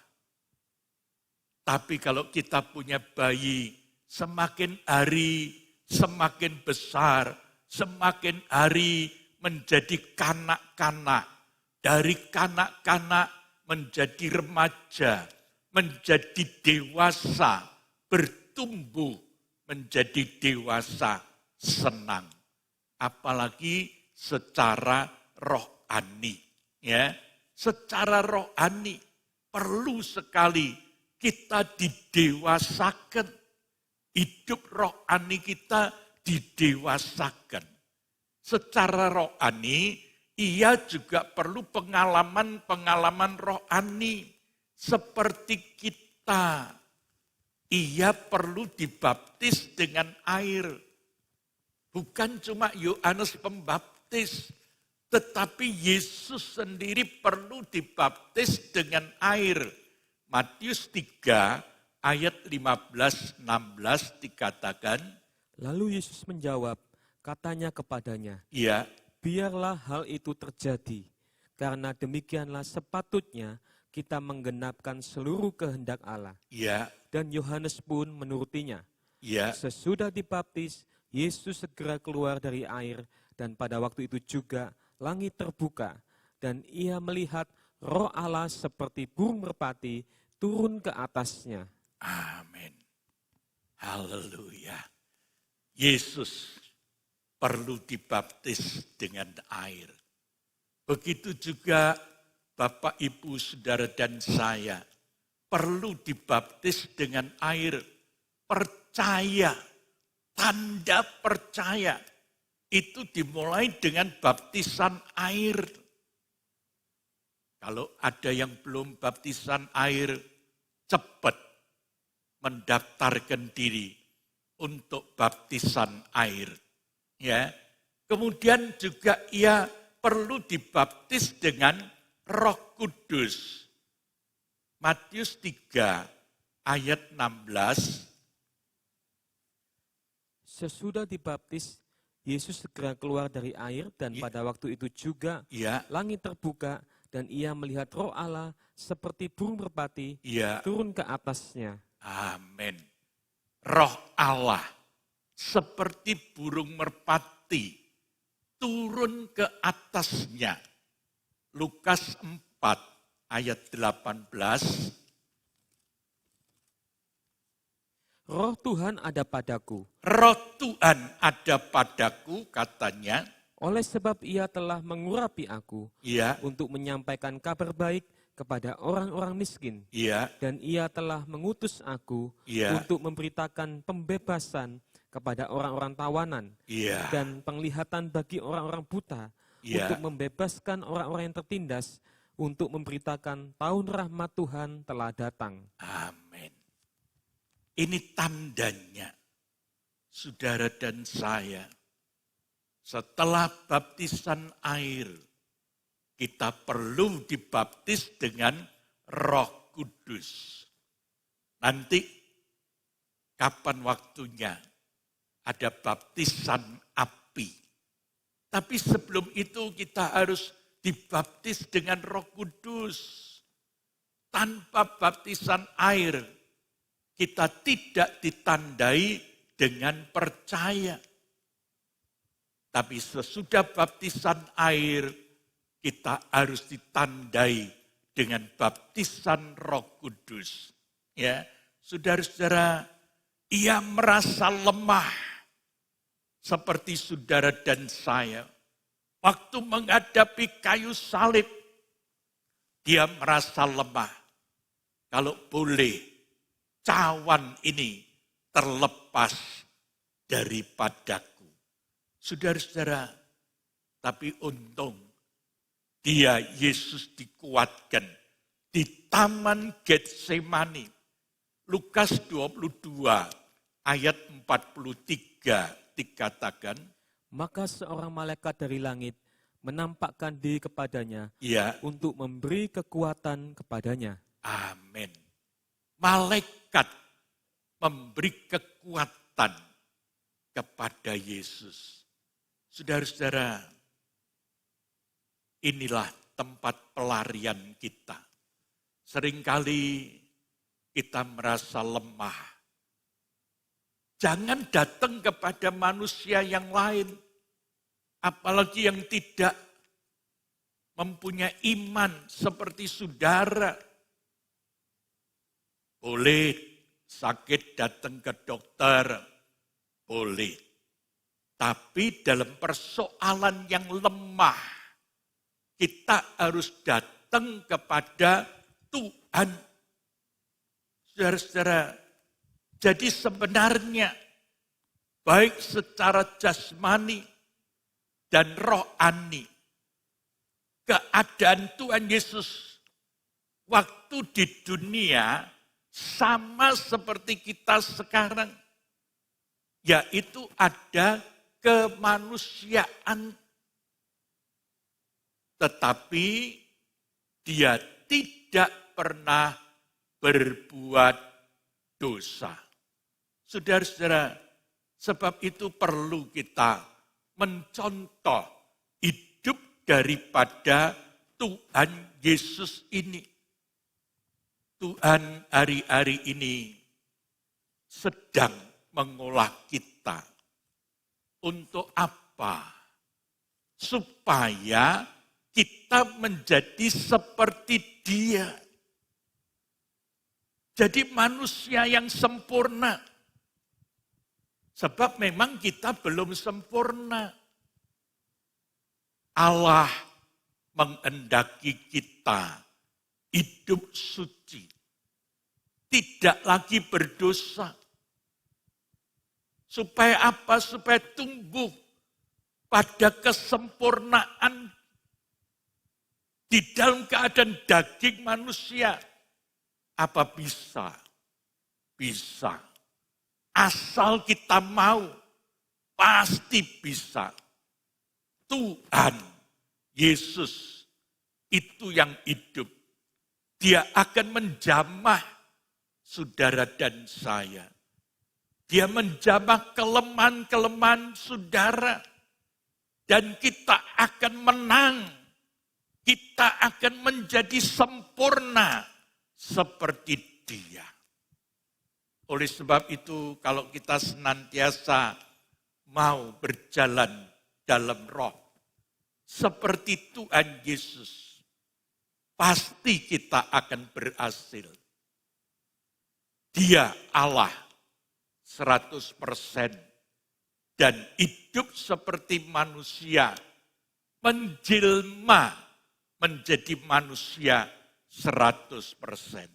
Tapi kalau kita punya bayi, semakin hari semakin besar, semakin hari menjadi kanak-kanak. Dari kanak-kanak menjadi remaja, menjadi dewasa, bertumbuh menjadi dewasa, senang. Apalagi secara rohani. Ya, secara rohani perlu sekali kita didewasakan. Hidup rohani kita didewasakan. Secara rohani, ia juga perlu pengalaman-pengalaman rohani seperti kita. Ia perlu dibaptis dengan air. Bukan cuma Yohanes Pembaptis, tetapi Yesus sendiri perlu dibaptis dengan air. Matius 3 ayat 15-16 dikatakan, Lalu Yesus menjawab, katanya kepadanya, ya, biarlah hal itu terjadi, karena demikianlah sepatutnya kita menggenapkan seluruh kehendak Allah. ya, Dan Yohanes pun menurutinya. ya, Sesudah dibaptis, Yesus segera keluar dari air, dan pada waktu itu juga langit terbuka, dan ia melihat Roh Allah seperti burung merpati turun ke atasnya. amin. Haleluya. Yesus perlu dibaptis dengan air. Begitu juga Bapak, Ibu, Saudara, dan saya perlu dibaptis dengan air. Percaya, tanda percaya itu dimulai dengan baptisan air. Kalau ada yang belum baptisan air, cepat mendaftarkan diri untuk baptisan air. Ya. Kemudian juga ia perlu dibaptis dengan Roh Kudus. Matius 3 ayat 16. Sesudah dibaptis, Yesus segera keluar dari air, dan pada waktu itu juga Ya, langit terbuka, dan ia melihat Roh Allah seperti burung merpati ya. turun ke atasnya. Amin. Roh Allah seperti burung merpati turun ke atasnya. Lukas 4 ayat 18. Roh Tuhan ada padaku, Roh Tuhan ada padaku, katanya. oleh sebab ia telah mengurapi aku Iya, untuk menyampaikan kabar baik kepada orang-orang miskin. iya, Dan ia telah mengutus aku iya, untuk memberitakan pembebasan kepada orang-orang tawanan iya, dan penglihatan bagi orang-orang buta, iya. untuk membebaskan orang-orang yang tertindas, untuk memberitakan tahun rahmat Tuhan telah datang. Amin. Ini tandanya, saudara dan saya, setelah baptisan air, kita perlu dibaptis dengan Roh Kudus. Nanti kapan waktunya ada baptisan api. Tapi sebelum itu kita harus dibaptis dengan Roh Kudus. Tanpa baptisan air, kita tidak ditandai dengan percaya. Tapi sesudah baptisan air, kita harus ditandai dengan baptisan Roh Kudus. Ya, saudara-saudara, ia merasa lemah seperti saudara dan saya. Waktu menghadapi kayu salib, dia merasa lemah. Kalau boleh, cawan ini terlepas daripadaku. Saudara-saudara, tapi untung dia, Yesus, dikuatkan di Taman Getsemani. Lukas 22 ayat 43 dikatakan, Maka seorang malaikat dari langit menampakkan diri kepadanya ya, untuk memberi kekuatan kepadanya. amin. Malaikat memberi kekuatan kepada Yesus. Saudara-saudara, inilah tempat pelarian kita. Seringkali kita merasa lemah. Jangan datang kepada manusia yang lain, apalagi yang tidak mempunyai iman seperti saudara. Boleh sakit datang ke dokter, boleh. Tapi dalam persoalan yang lemah, kita harus datang kepada Tuhan. Saudara-saudara, jadi sebenarnya baik secara jasmani dan rohani, keadaan Tuhan Yesus waktu di dunia sama seperti kita sekarang, yaitu ada kemanusiaan. Tetapi dia tidak pernah berbuat dosa. Saudara-saudara, sebab itu perlu kita mencontoh hidup daripada Tuhan Yesus ini. Tuhan hari-hari ini sedang mengolah kita. Untuk apa? Supaya kita menjadi seperti Dia. Jadi manusia yang sempurna. Sebab memang kita belum sempurna. Allah menghendaki kita hidup suci. Tidak lagi berdosa. Supaya apa? Supaya tumbuh pada kesempurnaan di dalam keadaan daging manusia. Apa bisa? Bisa. Asal kita mau, pasti bisa. Tuhan Yesus itu yang hidup. Dia akan menjamah saudara dan saya. Dia menjamah kelemahan-kelemahan saudara. Dan kita akan menang. Kita akan menjadi sempurna seperti Dia. Oleh sebab itu, kalau kita senantiasa mau berjalan dalam roh, seperti Tuhan Yesus, pasti kita akan berhasil. Dia Allah 100% dan hidup seperti manusia, menjelma menjadi manusia 100%.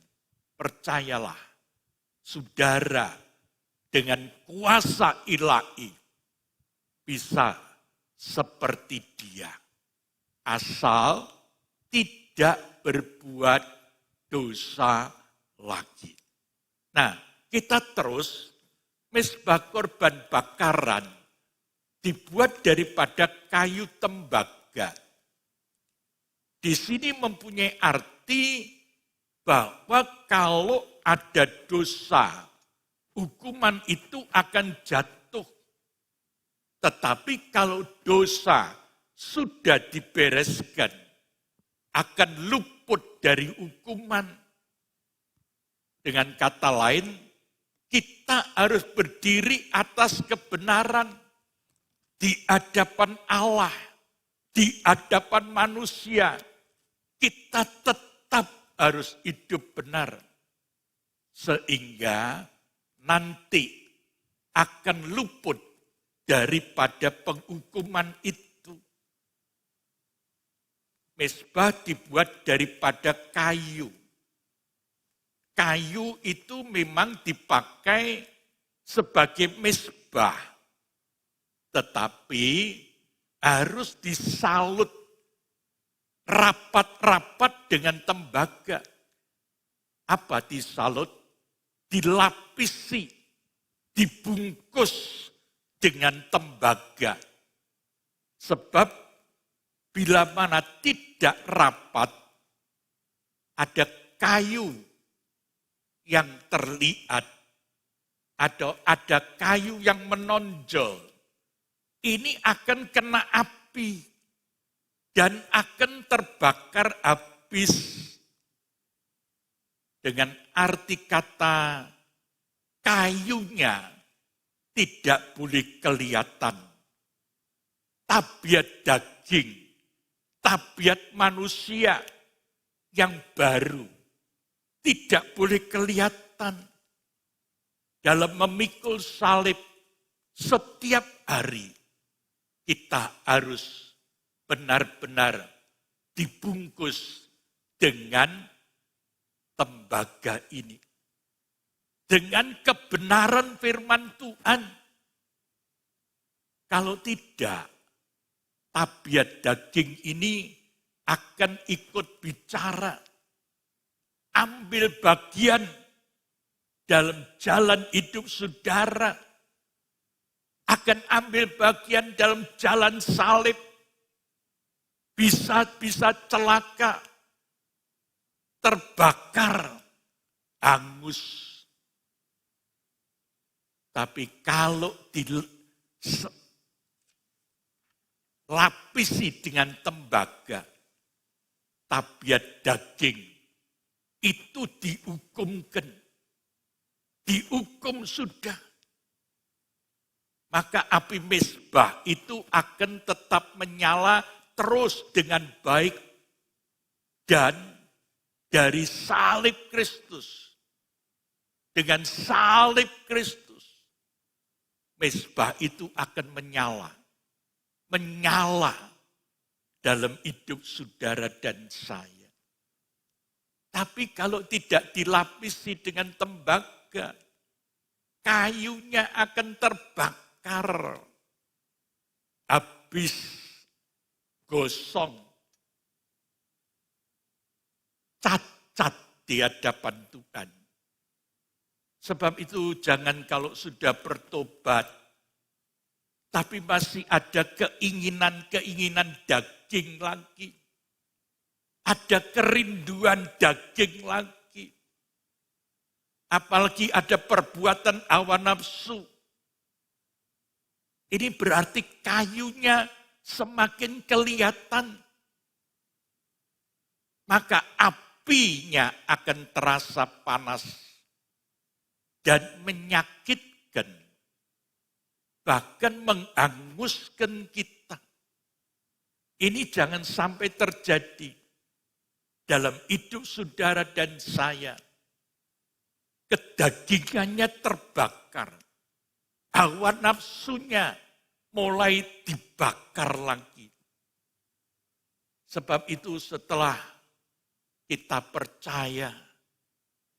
Percayalah, saudara dengan kuasa ilahi bisa seperti Dia. Asal tidak berbuat dosa lagi. Nah, kita terus mezbah korban bakaran dibuat daripada kayu tembaga. Di sini mempunyai arti bahwa kalau ada dosa, hukuman itu akan jatuh. Tetapi kalau dosa sudah dibereskan, akan luput dari hukuman. Dengan kata lain, kita harus berdiri atas kebenaran di hadapan Allah, di hadapan manusia, kita tetap harus hidup benar. Sehingga nanti akan luput daripada penghukuman itu. Mezbah dibuat daripada kayu. Kayu itu memang dipakai sebagai mezbah, tetapi harus disalut rapat-rapat dengan tembaga. Apa disalut? Dilapisi, dibungkus dengan tembaga. Sebab bila mana tidak rapat, ada kayu yang terlihat, atau ada kayu yang menonjol. Ini akan kena api dan akan terbakar habis. Dengan arti kata kayunya tidak boleh kelihatan. Tabiat daging, tabiat manusia yang baru tidak boleh kelihatan. Dalam memikul salib setiap hari, kita harus benar-benar dibungkus dengan tembaga ini. Dengan kebenaran firman Tuhan. Kalau tidak, tabiat daging ini akan ikut bicara. Ambil bagian dalam jalan hidup saudara. Akan ambil bagian dalam jalan salib. Bisa celaka. Terbakar. Hangus. Tapi kalau dilapisi dengan tembaga, tabiat daging itu dihukumkan. Dihukum sudah. Maka api mezbah itu akan tetap menyala terus dengan baik. Dan dari salib Kristus, dengan salib Kristus, mezbah itu akan menyala. Menyala dalam hidup saudara dan saya. Tapi kalau tidak dilapisi dengan tembaga, kayunya akan terbakar. Habis gosong. Cacat di hadapan Tuhan. Sebab itu jangan kalau sudah bertobat, tapi masih ada keinginan-keinginan daging lagi. Ada kerinduan daging lagi. Apalagi ada perbuatan hawa nafsu. Ini berarti kayunya semakin kelihatan. Maka apinya akan terasa panas dan menyakitkan. Bahkan menghanguskan kita. Ini jangan sampai terjadi dalam hidup saudara dan saya. Kedagingannya terbakar. Hawa nafsunya mulai dibakar lagi. Sebab itu setelah kita percaya,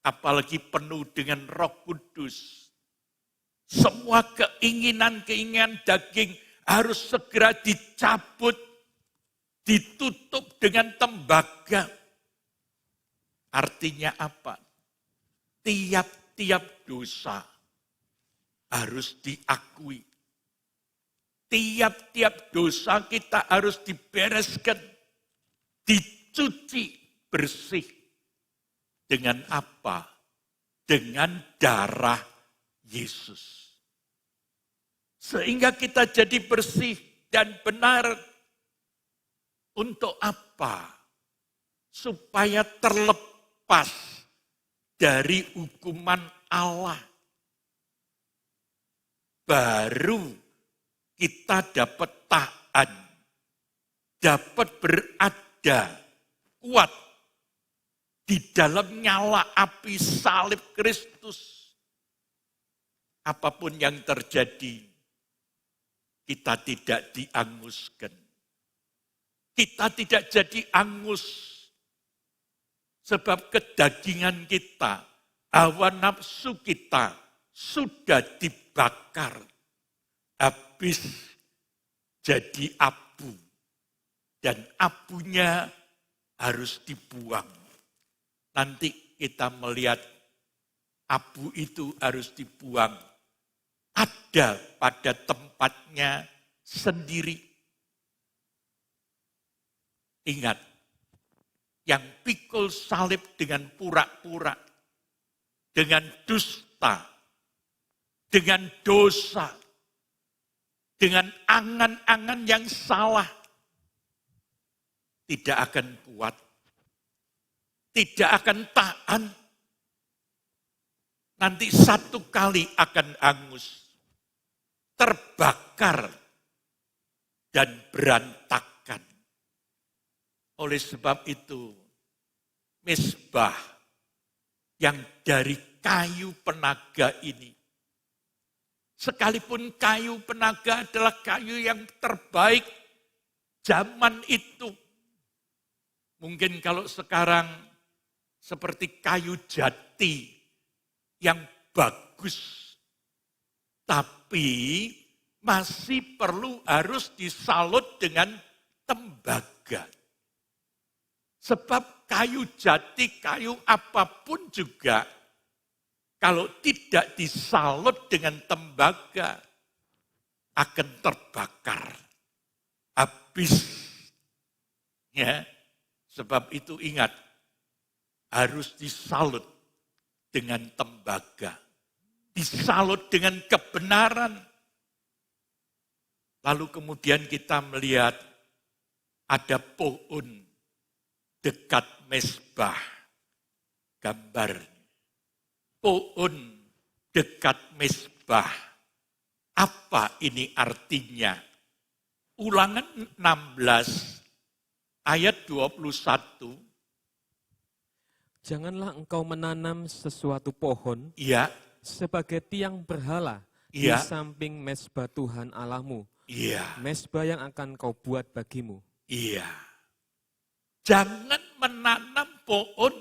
apalagi penuh dengan Roh Kudus, semua keinginan-keinginan daging harus segera dicabut, ditutup dengan tembaga. Artinya apa? Tiap-tiap dosa harus diakui. Tiap-tiap dosa kita harus dibereskan, dicuci bersih. Dengan apa? Dengan darah Yesus. Sehingga kita jadi bersih dan benar. Untuk apa? Supaya terlepas dari hukuman Allah. Baru kita dapat tahan dapat berada kuat di dalam nyala api salib Kristus. Apapun yang terjadi, kita tidak dianguskan. Kita tidak jadi angus. Sebab kedagingan kita, hawa nafsu kita sudah dibakar. Habis jadi abu. Dan abunya harus dibuang. Nanti kita melihat abu itu harus dibuang. Ada pada tempatnya sendiri. Ingat, yang pikul salib dengan pura-pura, dengan dusta, dengan dosa, dengan angan-angan yang salah, tidak akan kuat, tidak akan tahan. Nanti satu kali akan hangus, terbakar, dan berantakan. Oleh sebab itu, mezbah yang dari kayu penaga ini, sekalipun kayu penaga adalah kayu yang terbaik zaman itu. Mungkin kalau sekarang seperti kayu jati yang bagus, tapi masih perlu harus disalut dengan tembaga. Sebab kayu jati, kayu apapun juga, kalau tidak disalut dengan tembaga, akan terbakar. Habis. Ya, sebab itu ingat, harus disalut dengan tembaga. Disalut dengan kebenaran. Lalu kemudian kita melihat ada pohon dekat mezbah. Gambar. Pohon dekat mezbah. Apa ini artinya? Ulangan 16 ayat 21. Janganlah engkau menanam sesuatu pohon Iya, sebagai tiang berhala di iya, samping mezbah Tuhan Allahmu. iya, Mezbah yang akan kau buat bagimu. iya. Jangan menanam pohon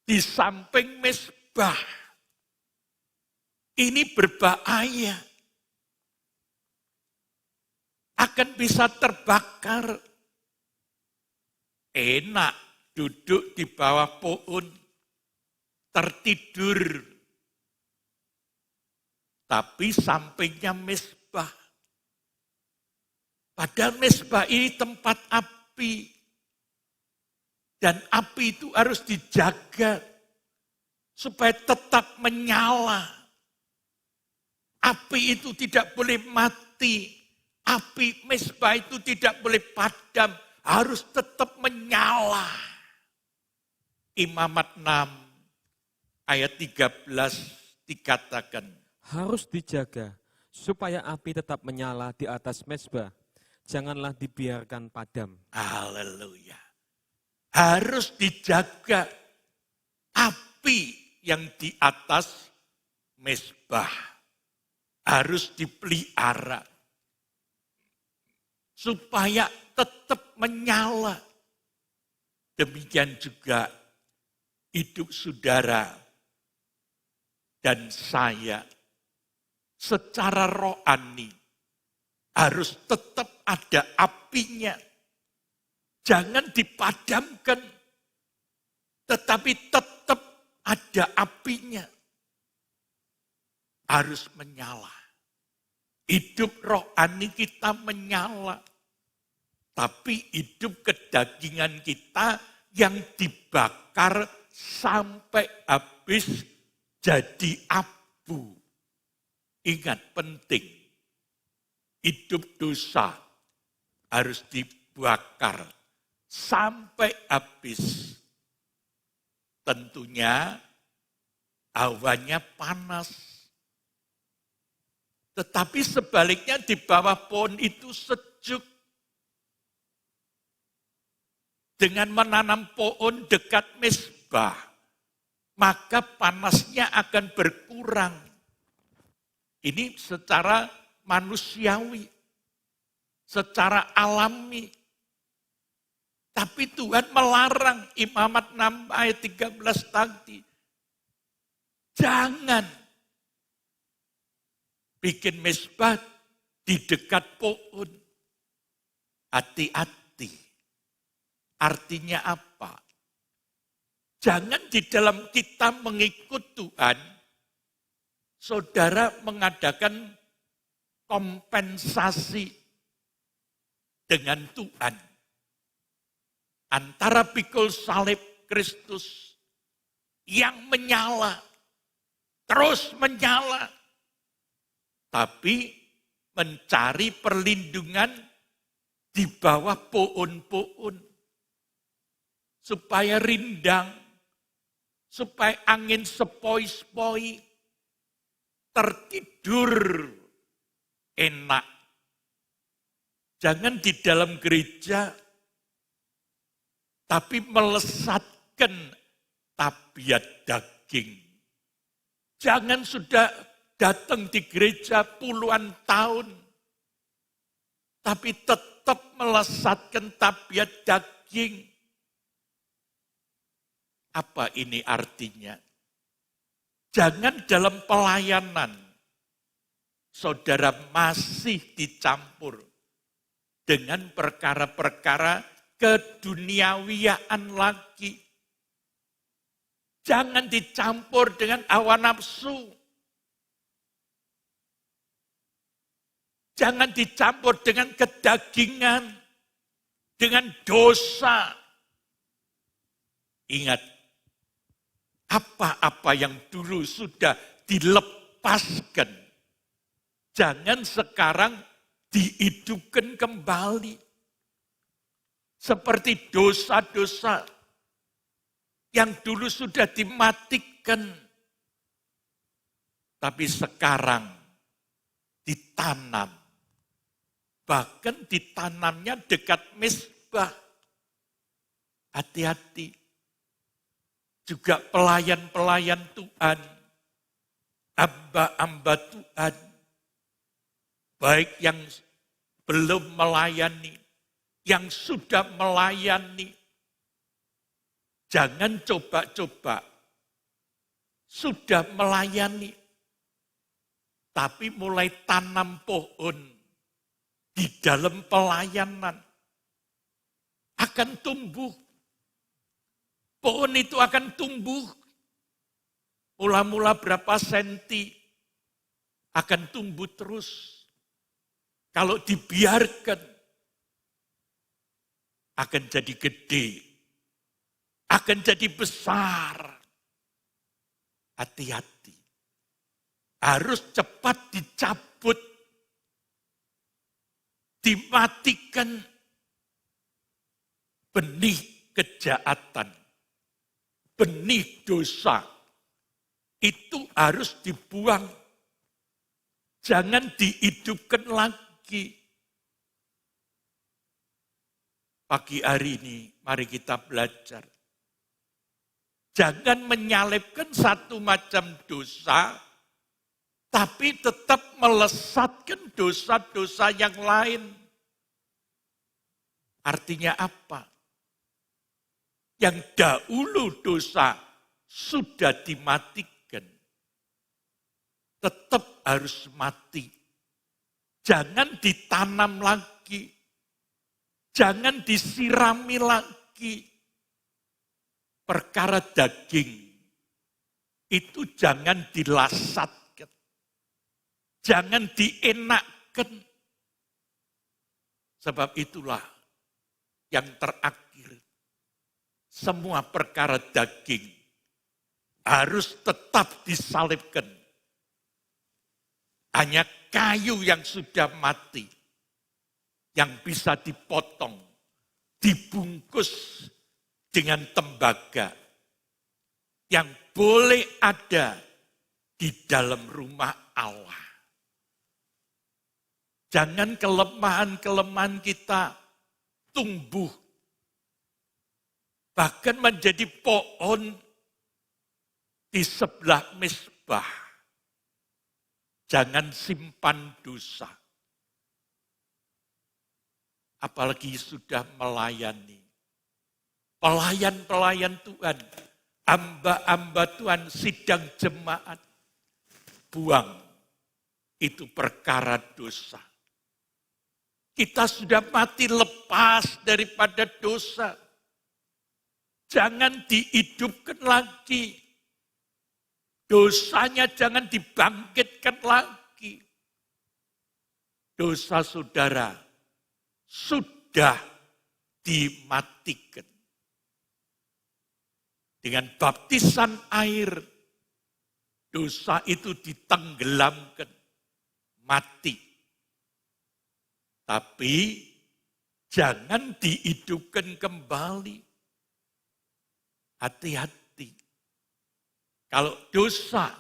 di samping mezbah. Ini berbahaya. Akan bisa terbakar. Enak duduk di bawah pohon, tertidur. Tapi sampingnya mezbah. Padahal mezbah ini tempat api. Dan api itu harus dijaga supaya tetap menyala. Api itu tidak boleh mati. Api mezbah itu tidak boleh padam. Harus tetap menyala. Imamat 6 ayat 13 dikatakan. Harus dijaga supaya api tetap menyala di atas mezbah. Janganlah dibiarkan padam. Haleluya. Harus dijaga api yang di atas mezbah. Harus dipelihara. Supaya tetap menyala. Demikian juga hidup saudara dan saya secara rohani harus tetap ada apinya. Jangan dipadamkan, tetapi tetap ada apinya. Harus menyala. Hidup rohani kita menyala. Tapi hidup kedagingan kita yang dibakar sampai habis jadi abu. Ingat penting, hidup dosa harus dibakar sampai habis. Tentunya hawanya panas. Tetapi sebaliknya di bawah pohon itu sejuk. dengan menanam pohon dekat mezbah, maka panasnya akan berkurang. Ini secara manusiawi, secara alami. Tapi Tuhan melarang, Imamat 6 ayat 13 tadi. Jangan bikin mezbah di dekat pohon. Hati-hati. Artinya apa? Jangan di dalam kita mengikut Tuhan, saudara mengadakan kompensasi dengan Tuhan. Antara pikul salib Kristus yang menyala, terus menyala, tapi mencari perlindungan di bawah pohon-pohon. Supaya rindang, supaya angin sepoi-sepoi, tertidur enak. Jangan di dalam gereja, tapi melesatkan tabiat daging. Jangan sudah datang di gereja puluhan tahun, tapi tetap melesatkan tabiat daging. Apa ini artinya? Jangan dalam pelayanan, saudara masih dicampur dengan perkara-perkara keduniawiaan lagi. Jangan dicampur dengan hawa nafsu. Jangan dicampur dengan kedagingan, dengan dosa. Ingat, apa-apa yang dulu sudah dilepaskan, jangan sekarang dihidupkan kembali. Seperti dosa-dosa yang dulu sudah dimatikan, tapi sekarang ditanam. Bahkan ditanamnya dekat mezbah. Hati-hati. Juga pelayan-pelayan Tuhan, hamba-hamba Tuhan, baik yang belum melayani, yang sudah melayani, jangan coba-coba sudah melayani, tapi mulai tanam pohon di dalam pelayanan, akan tumbuh. Pohon itu akan tumbuh, mula-mula berapa senti, akan tumbuh terus. Kalau dibiarkan, akan jadi gede, akan jadi besar. Hati-hati, harus cepat dicabut, dimatikan benih kejahatan. Benih dosa itu harus dibuang. Jangan dihidupkan lagi. Pagi hari ini mari kita belajar. Jangan menyalipkan satu macam dosa, tapi tetap melesatkan dosa-dosa yang lain. Artinya apa? Yang dahulu dosa sudah dimatikan, tetap harus mati. Jangan ditanam lagi, jangan disirami lagi. Perkara daging itu jangan dilasatkan, jangan dienakkan. Sebab itulah yang terakhir. Semua perkara daging harus tetap disalibkan. Hanya kayu yang sudah mati, yang bisa dipotong, dibungkus dengan tembaga, yang boleh ada di dalam rumah Allah. Jangan kelemahan-kelemahan kita tumbuh Bahkan menjadi pohon di sebelah mezbah. Jangan simpan dosa. Apalagi sudah melayani. Pelayan-pelayan Tuhan, hamba-hamba Tuhan, sidang jemaat. Buang, itu perkara dosa. Kita sudah mati lepas daripada dosa. Jangan dihidupkan lagi. Dosanya jangan dibangkitkan lagi. Dosa saudara sudah dimatikan. Dengan baptisan air, dosa itu ditenggelamkan, mati. Tapi jangan dihidupkan kembali. Hati-hati. Kalau dosa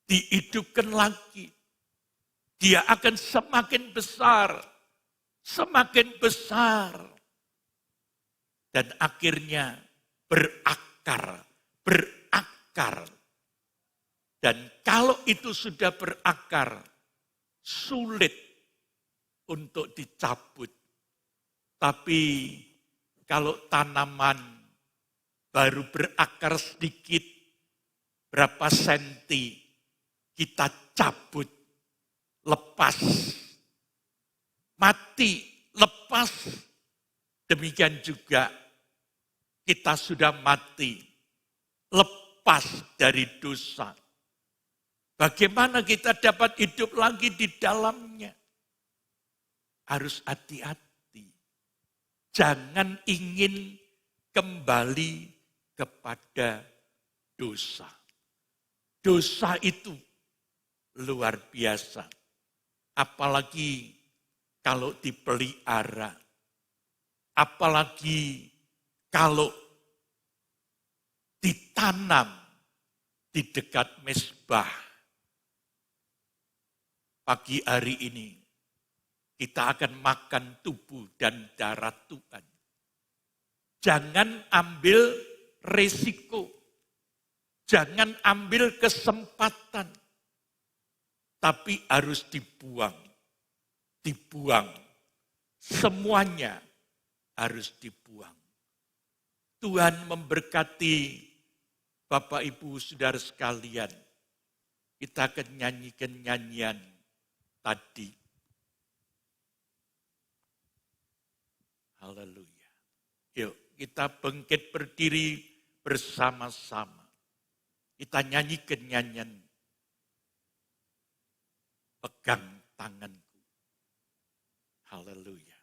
dihidupkan lagi, dia akan semakin besar, semakin besar. Dan akhirnya berakar. Dan kalau itu sudah berakar, sulit untuk dicabut. Tapi kalau tanaman baru berakar sedikit, berapa senti, kita cabut, lepas, mati, lepas. Demikian juga kita sudah mati, lepas dari dosa. Bagaimana kita dapat hidup lagi di dalamnya? Harus hati-hati. Jangan ingin kembali kepada dosa. Dosa itu luar biasa. Apalagi kalau dipelihara. Apalagi kalau ditanam di dekat mezbah. Pagi hari ini kita akan makan tubuh dan darah Tuhan. Jangan ambil resiko. Jangan ambil kesempatan. Tapi harus dibuang. Dibuang. Semuanya harus dibuang. Tuhan memberkati Bapak Ibu Saudara sekalian. Kita akan nyanyikan nyanyian tadi. Haleluya. Yuk kita bangkit berdiri bersama-sama. Kita nyanyikan nyanyian. Pegang tanganku. Haleluya.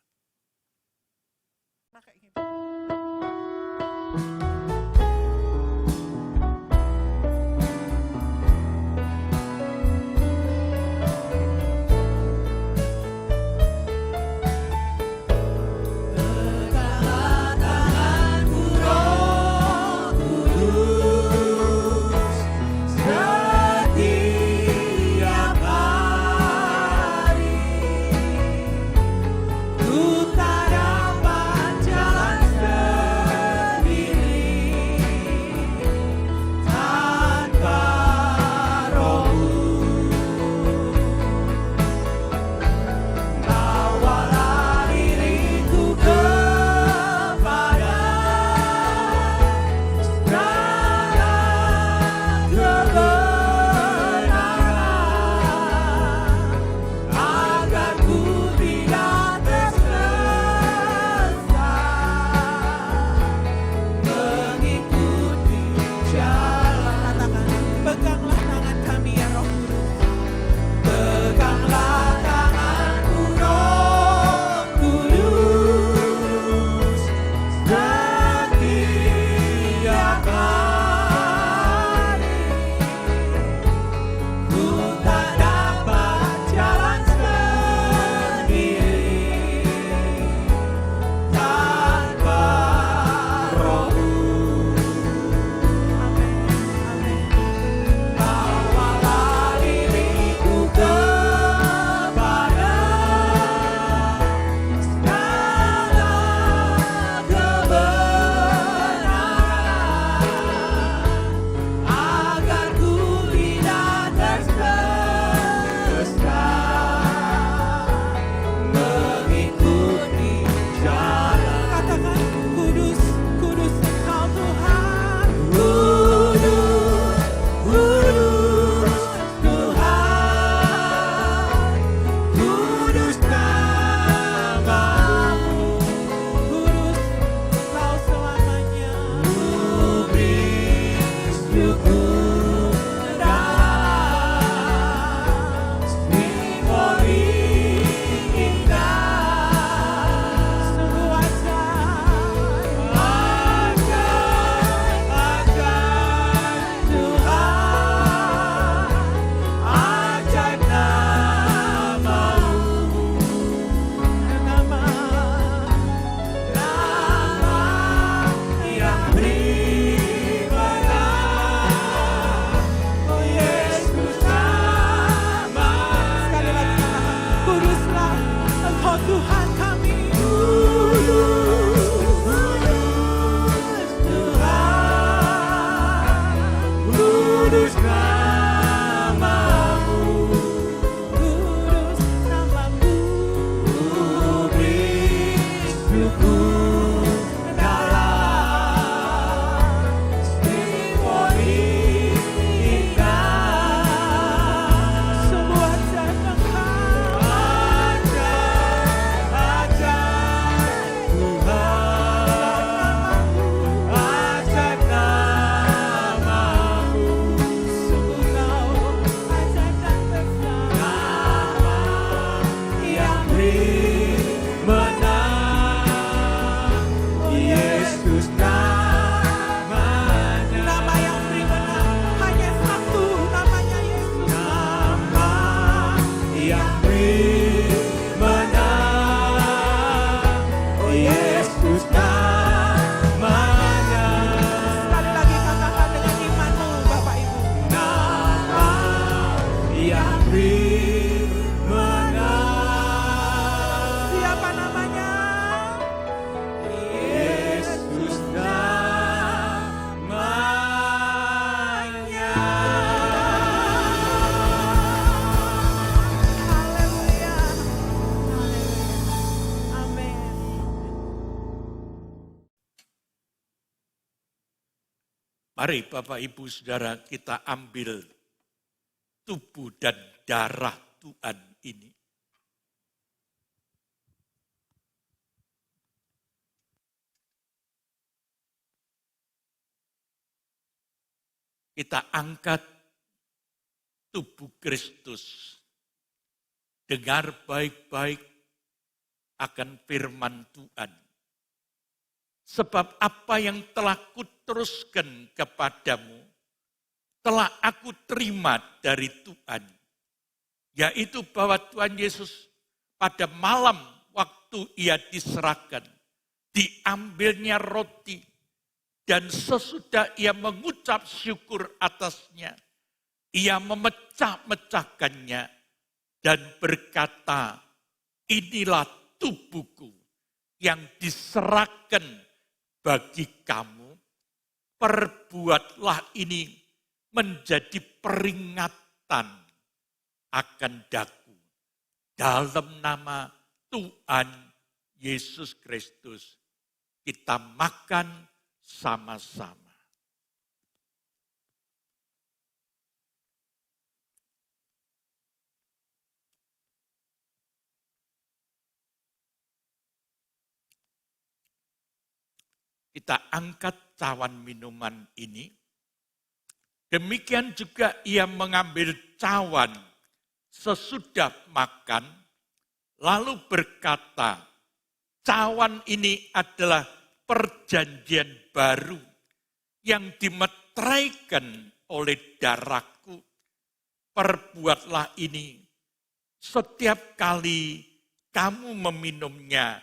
Ku tak dapat jalan sendiri. Mari Bapak Ibu Saudara kita ambil tubuh dan darah Tuhan ini. Kita angkat tubuh Kristus. Dengar baik-baik akan firman Tuhan. Sebab apa yang telah kuteruskan kepadamu, telah aku terima dari Tuhan. Yaitu bahwa Tuhan Yesus pada malam waktu ia diserahkan, diambilnya roti, dan sesudah ia mengucap syukur atasnya, ia memecah-mecahkannya dan berkata, inilah tubuhku yang diserahkan bagi kamu, perbuatlah ini menjadi peringatan akan daku. Dalam nama Tuhan Yesus Kristus, kita makan sama-sama. Kita angkat cawan minuman ini. Demikian juga ia mengambil cawan sesudah makan, lalu berkata, cawan ini adalah perjanjian baru yang dimeteraikan oleh darahku. Perbuatlah ini setiap kali kamu meminumnya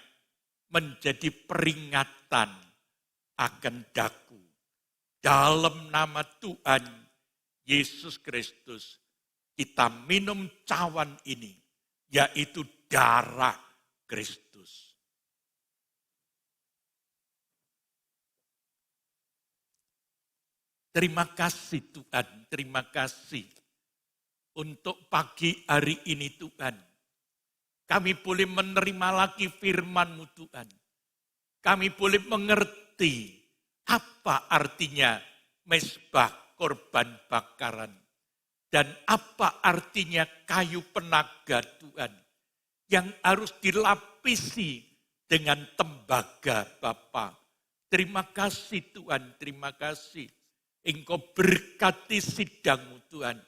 menjadi peringatan akan daku. Dalam nama Tuhan Yesus Kristus, kita minum cawan ini, yaitu darah Kristus. Terima kasih Tuhan, terima kasih untuk pagi hari ini Tuhan. Kami boleh menerima lagi firman-Mu Tuhan. Kami boleh mengerti apa artinya mezbah korban bakaran. Dan apa artinya kayu penaga Tuhan. Yang harus dilapisi dengan tembaga Bapa. Terima kasih Tuhan, terima kasih. Engkau berkati sidang-Mu Tuhan.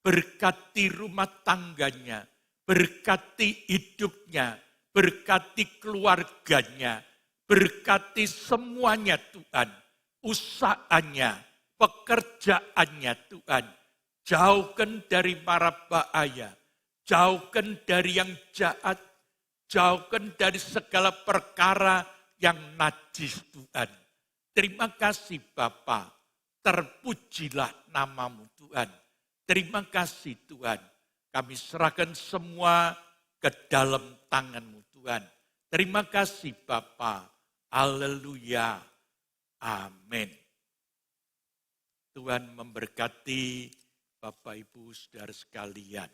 Berkati rumah tangganya. Berkati hidupnya. Berkati keluarganya. Berkati semuanya Tuhan, usahanya, pekerjaannya Tuhan. Jauhkan dari mara bahaya, jauhkan dari yang jahat, jauhkan dari segala perkara yang najis Tuhan. Terima kasih Bapa, terpujilah nama-Mu Tuhan. Terima kasih Tuhan, kami serahkan semua ke dalam tangan-Mu Tuhan. Terima kasih Bapa. Haleluya. Amin. Tuhan memberkati Bapak Ibu Saudara sekalian.